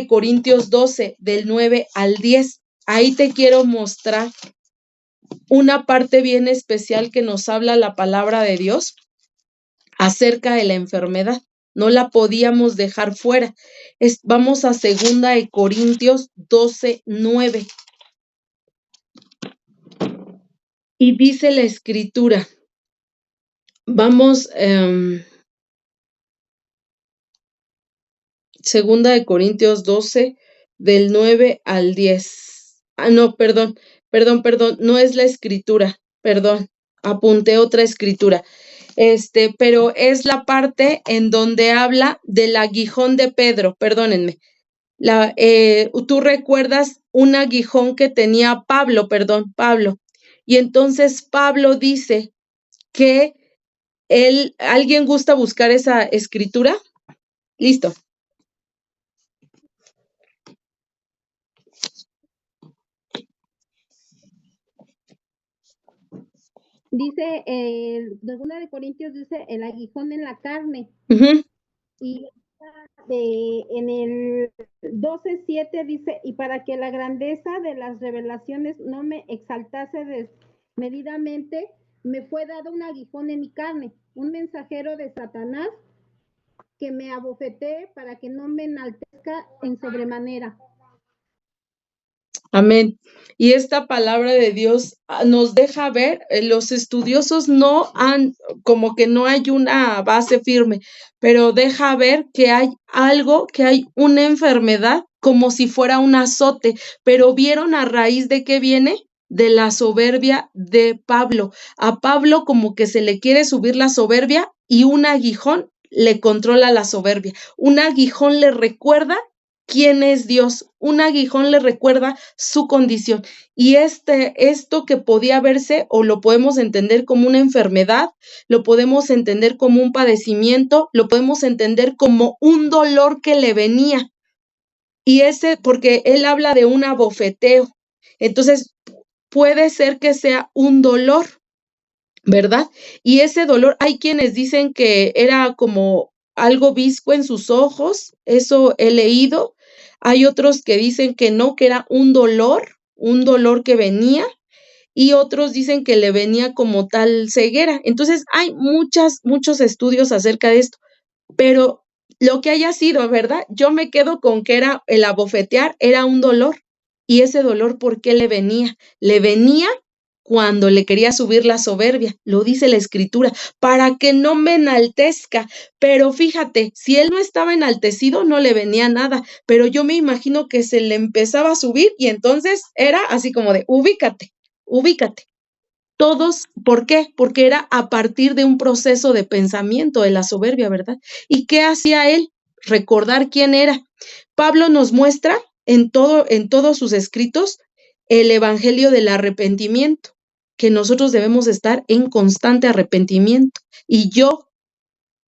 Corintios 12, del 9 al 10. Ahí te quiero mostrar una parte bien especial que nos habla la palabra de Dios acerca de la enfermedad. No la podíamos dejar fuera. Vamos a 2 Corintios 12, 9. Y dice la Escritura, vamos, 2 Corintios 12, del 9 al 10. No, perdón, no es la Escritura, perdón, apunté otra Escritura. Pero es la parte en donde habla del aguijón de Pedro, perdónenme. Tú recuerdas un aguijón que tenía Pablo. Y entonces Pablo dice que ¿alguien gusta buscar esa escritura? Listo. Dice, 2 Corintios dice, el aguijón en la carne. Uh-huh. Y en el 12:7 dice, y para que la grandeza de las revelaciones no me exaltase desmedidamente, me fue dado un aguijón en mi carne, un mensajero de Satanás que me abofetee para que no me enaltezca en sobremanera. Amén. Y esta palabra de Dios nos deja ver, los estudiosos como que no hay una base firme, pero deja ver que hay algo, que hay una enfermedad como si fuera un azote, pero ¿vieron a raíz de qué viene? de la soberbia de Pablo. A Pablo como que se le quiere subir la soberbia y un aguijón le controla la soberbia. Un aguijón le recuerda quién es Dios. Un aguijón le recuerda su condición. Y esto que podía verse o lo podemos entender como una enfermedad, lo podemos entender como un padecimiento, lo podemos entender como un dolor que le venía. Y porque él habla de un abofeteo. Entonces, puede ser que sea un dolor, ¿verdad? Y ese dolor, hay quienes dicen que era como algo visco en sus ojos, eso he leído. Hay otros que dicen que no, que era un dolor que venía, y otros dicen que le venía como tal ceguera. Entonces, hay muchos estudios acerca de esto, pero lo que haya sido, ¿verdad? Yo me quedo con que era el abofetear, era un dolor. Y ese dolor, ¿por qué le venía? Le venía cuando le quería subir la soberbia, lo dice la escritura, para que no me enaltezca. Pero fíjate, si él no estaba enaltecido, no le venía nada, pero yo me imagino que se le empezaba a subir y entonces era así como de, ubícate, ubícate. Todos, ¿por qué? Porque era a partir de un proceso de pensamiento de la soberbia, ¿verdad? ¿Y qué hacía él? Recordar quién era. Pablo nos muestra en todos sus escritos el evangelio del arrepentimiento, que nosotros debemos estar en constante arrepentimiento. Y yo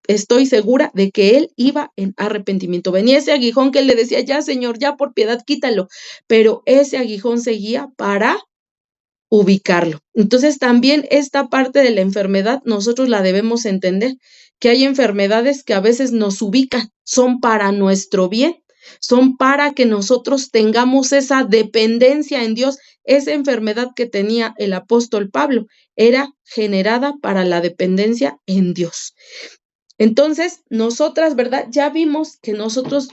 estoy segura de que él iba en arrepentimiento. Venía ese aguijón que él le decía, ya Señor, ya por piedad quítalo, pero ese aguijón seguía para ubicarlo. Entonces también esta parte de la enfermedad nosotros la debemos entender, que hay enfermedades que a veces nos ubican, son para nuestro bien, son para que nosotros tengamos esa dependencia en Dios. Esa enfermedad que tenía el apóstol Pablo era generada para la dependencia en Dios. Entonces, nosotras, ¿verdad? Ya vimos que nosotros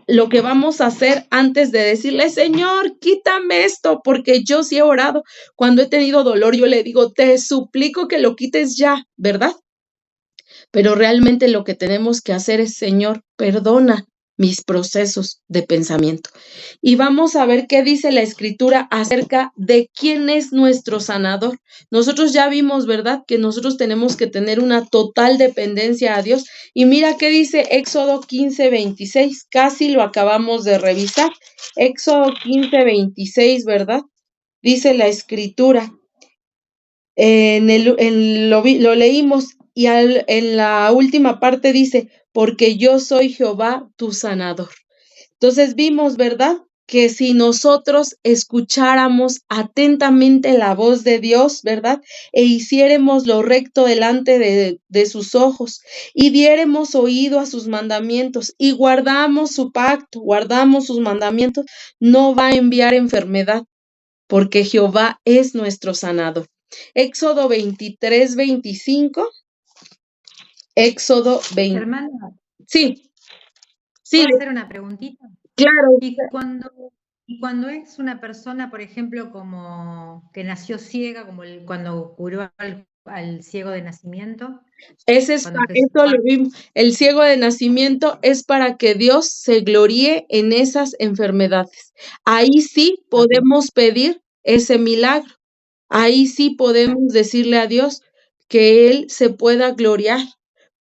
lo que vamos a hacer antes de decirle, Señor, quítame esto, porque yo sí he orado. Cuando he tenido dolor, yo le digo, te suplico que lo quites ya, ¿verdad? Pero realmente lo que tenemos que hacer es, Señor, perdona mis procesos de pensamiento. Y vamos a ver qué dice la escritura acerca de quién es nuestro sanador. Nosotros ya vimos, ¿verdad?, que nosotros tenemos que tener una total dependencia a Dios. Y mira qué dice Éxodo 15:26, casi lo acabamos de revisar. Éxodo 15:26, ¿verdad? Dice la escritura, lo leímos y en la última parte dice, porque yo soy Jehová tu sanador. Entonces vimos, ¿verdad? Que si nosotros escucháramos atentamente la voz de Dios, ¿verdad? E hiciéramos lo recto delante de sus ojos y diéremos oído a sus mandamientos y guardamos su pacto, guardamos sus mandamientos, no va a enviar enfermedad, porque Jehová es nuestro sanador. Éxodo 23:25. Éxodo 20. Hermana, Sí, sí, ¿puedo hacer una preguntita? claro. Y cuando es una persona, por ejemplo, como que nació ciega, como cuando curó al ciego de nacimiento, cuando Jesús... Eso lo vimos. El ciego de nacimiento es para que Dios se gloríe en esas enfermedades. Ahí sí podemos pedir ese milagro. Ahí sí podemos decirle a Dios que Él se pueda gloriar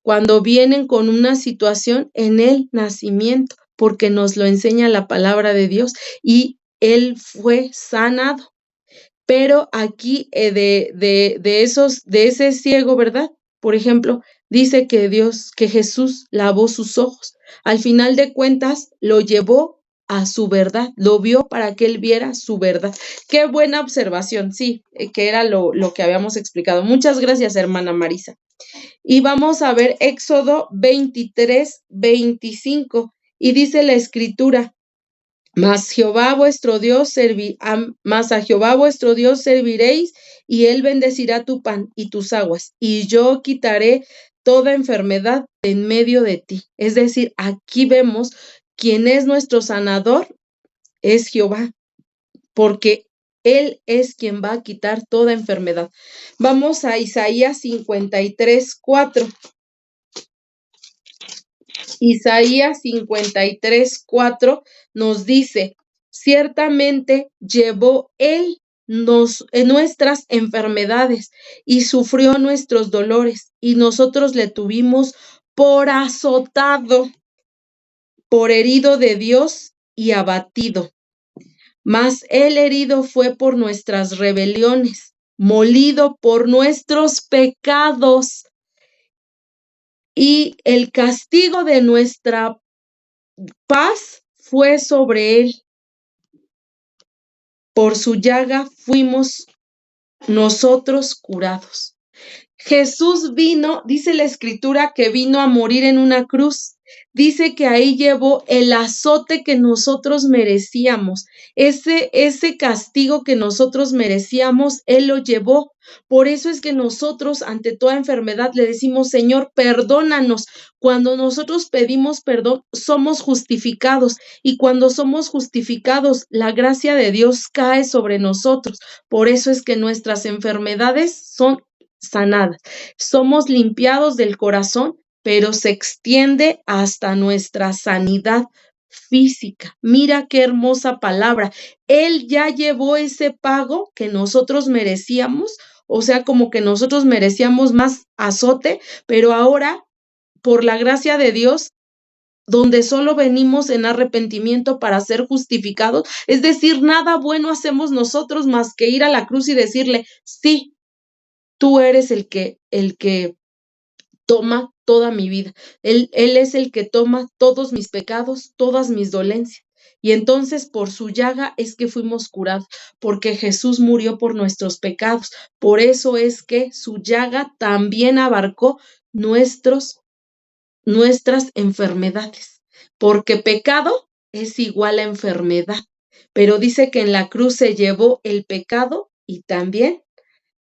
cuando vienen con una situación en el nacimiento, porque nos lo enseña la palabra de Dios y Él fue sanado. Pero aquí de ese ciego, ¿verdad? Por ejemplo, dice que Jesús lavó sus ojos. Al final de cuentas, lo llevó a su verdad, lo vio para que él viera su verdad. Qué buena observación, sí, que era lo que habíamos explicado. Muchas gracias, hermana Marisa. Y vamos a ver Éxodo 23:25, y dice la escritura, mas a Jehová vuestro Dios serviréis, y él bendecirá tu pan y tus aguas, y yo quitaré toda enfermedad en medio de ti. Es decir, aquí vemos quién es nuestro sanador, es Jehová, porque él es quien va a quitar toda enfermedad. Vamos a Isaías 53:4. Isaías 53:4 nos dice, ciertamente llevó él nuestras enfermedades y sufrió nuestros dolores, y nosotros le tuvimos por azotado, por herido de Dios y abatido. Mas él herido fue por nuestras rebeliones, molido por nuestros pecados, y el castigo de nuestra paz fue sobre él. Por su llaga fuimos nosotros curados. Jesús vino, dice la Escritura, que vino a morir en una cruz. Dice que ahí llevó el azote que nosotros merecíamos. Ese castigo que nosotros merecíamos, Él lo llevó. Por eso es que nosotros, ante toda enfermedad, le decimos, Señor, perdónanos. Cuando nosotros pedimos perdón, somos justificados. Y cuando somos justificados, la gracia de Dios cae sobre nosotros. Por eso es que nuestras enfermedades son sanadas. Somos limpiados del corazón, pero se extiende hasta nuestra sanidad física. Mira qué hermosa palabra. Él ya llevó ese pago que nosotros merecíamos, o sea, como que nosotros merecíamos más azote, pero ahora, por la gracia de Dios, donde solo venimos en arrepentimiento para ser justificados, es decir, nada bueno hacemos nosotros más que ir a la cruz y decirle, sí, tú eres el que toma toda mi vida. Él es el que toma todos mis pecados, todas mis dolencias. Y entonces por su llaga es que fuimos curados, porque Jesús murió por nuestros pecados. Por eso es que su llaga también abarcó nuestras enfermedades, porque pecado es igual a enfermedad. Pero dice que en la cruz se llevó el pecado y también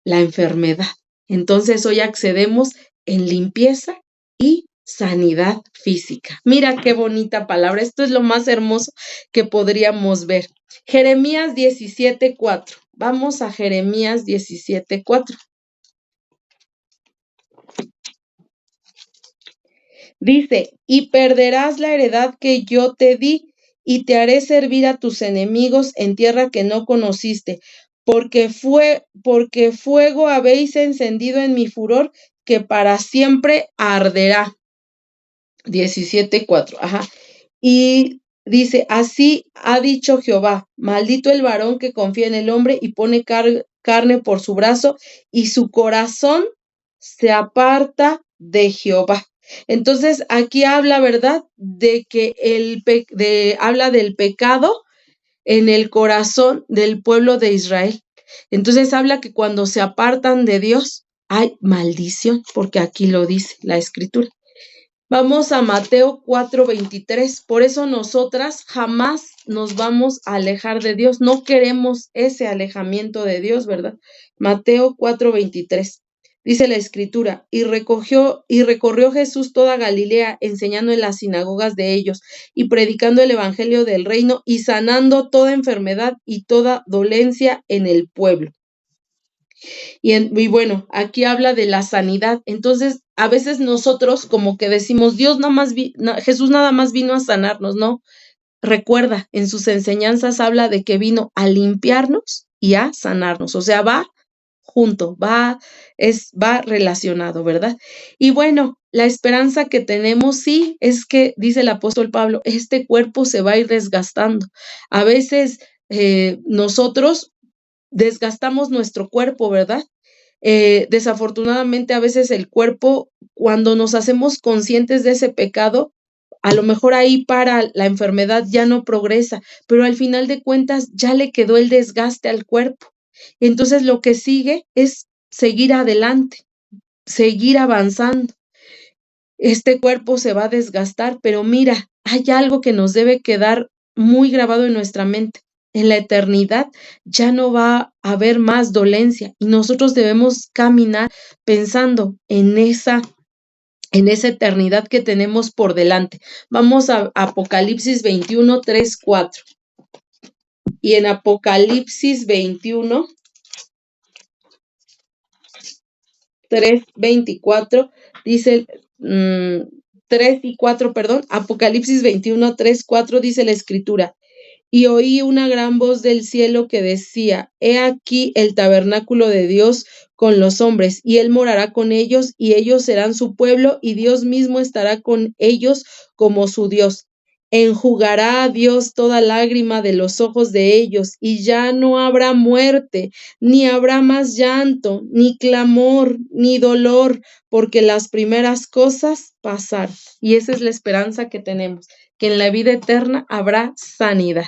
la enfermedad. Entonces hoy accedemos en limpieza y sanidad física. Mira qué bonita palabra. Esto es lo más hermoso que podríamos ver. Jeremías 17:4. Vamos a Jeremías 17:4. Dice, y perderás la heredad que yo te di, y te haré servir a tus enemigos en tierra que no conociste, porque fuego habéis encendido en mi furor, que para siempre arderá. 17:4. Ajá. Y dice, así ha dicho Jehová, maldito el varón que confía en el hombre y pone carne por su brazo, y su corazón se aparta de Jehová. Entonces aquí habla, ¿verdad? De que habla del pecado en el corazón del pueblo de Israel. Entonces habla que cuando se apartan de Dios hay maldición, porque aquí lo dice la Escritura. Vamos a Mateo 4:23. Por eso nosotras jamás nos vamos a alejar de Dios. No queremos ese alejamiento de Dios, ¿verdad? Mateo 4:23. Dice la Escritura, y recorrió Jesús toda Galilea, enseñando en las sinagogas de ellos, y predicando el evangelio del reino, y sanando toda enfermedad y toda dolencia en el pueblo. Y bueno, aquí habla de la sanidad. Entonces, a veces nosotros como que decimos, Jesús nada más vino a sanarnos, ¿no? Recuerda, en sus enseñanzas habla de que vino a limpiarnos y a sanarnos. O sea, va junto, va relacionado, ¿verdad? Y bueno, la esperanza que tenemos, sí, es que, dice el apóstol Pablo, este cuerpo se va a ir desgastando. A veces nosotros desgastamos nuestro cuerpo, ¿verdad? Desafortunadamente, a veces el cuerpo, cuando nos hacemos conscientes de ese pecado, a lo mejor ahí para la enfermedad ya no progresa, pero al final de cuentas ya le quedó el desgaste al cuerpo. Entonces lo que sigue es seguir adelante, seguir avanzando. Este cuerpo se va a desgastar, pero mira, hay algo que nos debe quedar muy grabado en nuestra mente. En la eternidad ya no va a haber más dolencia y nosotros debemos caminar pensando en esa eternidad que tenemos por delante. Vamos a Apocalipsis 21, 3, 4. Y en Apocalipsis 21, 3, 24, dice 3 y 4, perdón, Apocalipsis 21, 3, 4 dice la Escritura. Y oí una gran voz del cielo que decía: He aquí el tabernáculo de Dios con los hombres, y él morará con ellos, y ellos serán su pueblo, y Dios mismo estará con ellos como su Dios. Enjugará a Dios toda lágrima de los ojos de ellos, y ya no habrá muerte, ni habrá más llanto, ni clamor, ni dolor, porque las primeras cosas pasaron. Y esa es la esperanza que tenemos, que en la vida eterna habrá sanidad.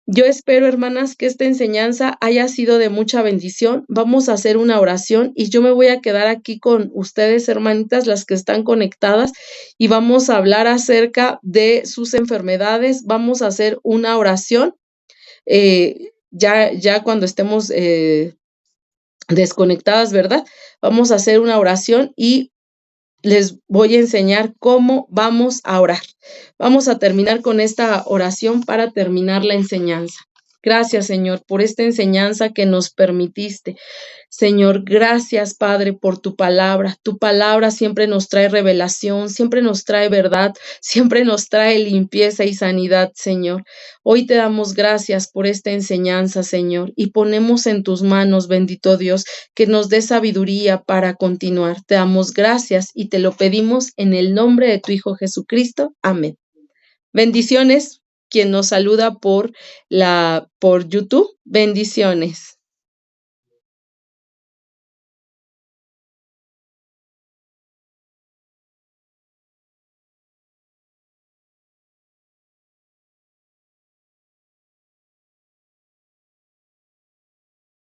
Yo espero, hermanas, que esta enseñanza haya sido de mucha bendición. Vamos a hacer una oración y yo me voy a quedar aquí con ustedes, hermanitas, las que están conectadas, y vamos a hablar acerca de sus enfermedades. Vamos a hacer una oración ya cuando estemos desconectadas, ¿verdad? Vamos a hacer una oración y les voy a enseñar cómo vamos a orar. Vamos a terminar con esta oración para terminar la enseñanza. Gracias, Señor, por esta enseñanza que nos permitiste. Señor, gracias, Padre, por tu palabra. Tu palabra siempre nos trae revelación, siempre nos trae verdad, siempre nos trae limpieza y sanidad, Señor. Hoy te damos gracias por esta enseñanza, Señor, y ponemos en tus manos, bendito Dios, que nos dé sabiduría para continuar. Te damos gracias y te lo pedimos en el nombre de tu Hijo Jesucristo. Amén. Bendiciones. Quien nos saluda por YouTube, bendiciones.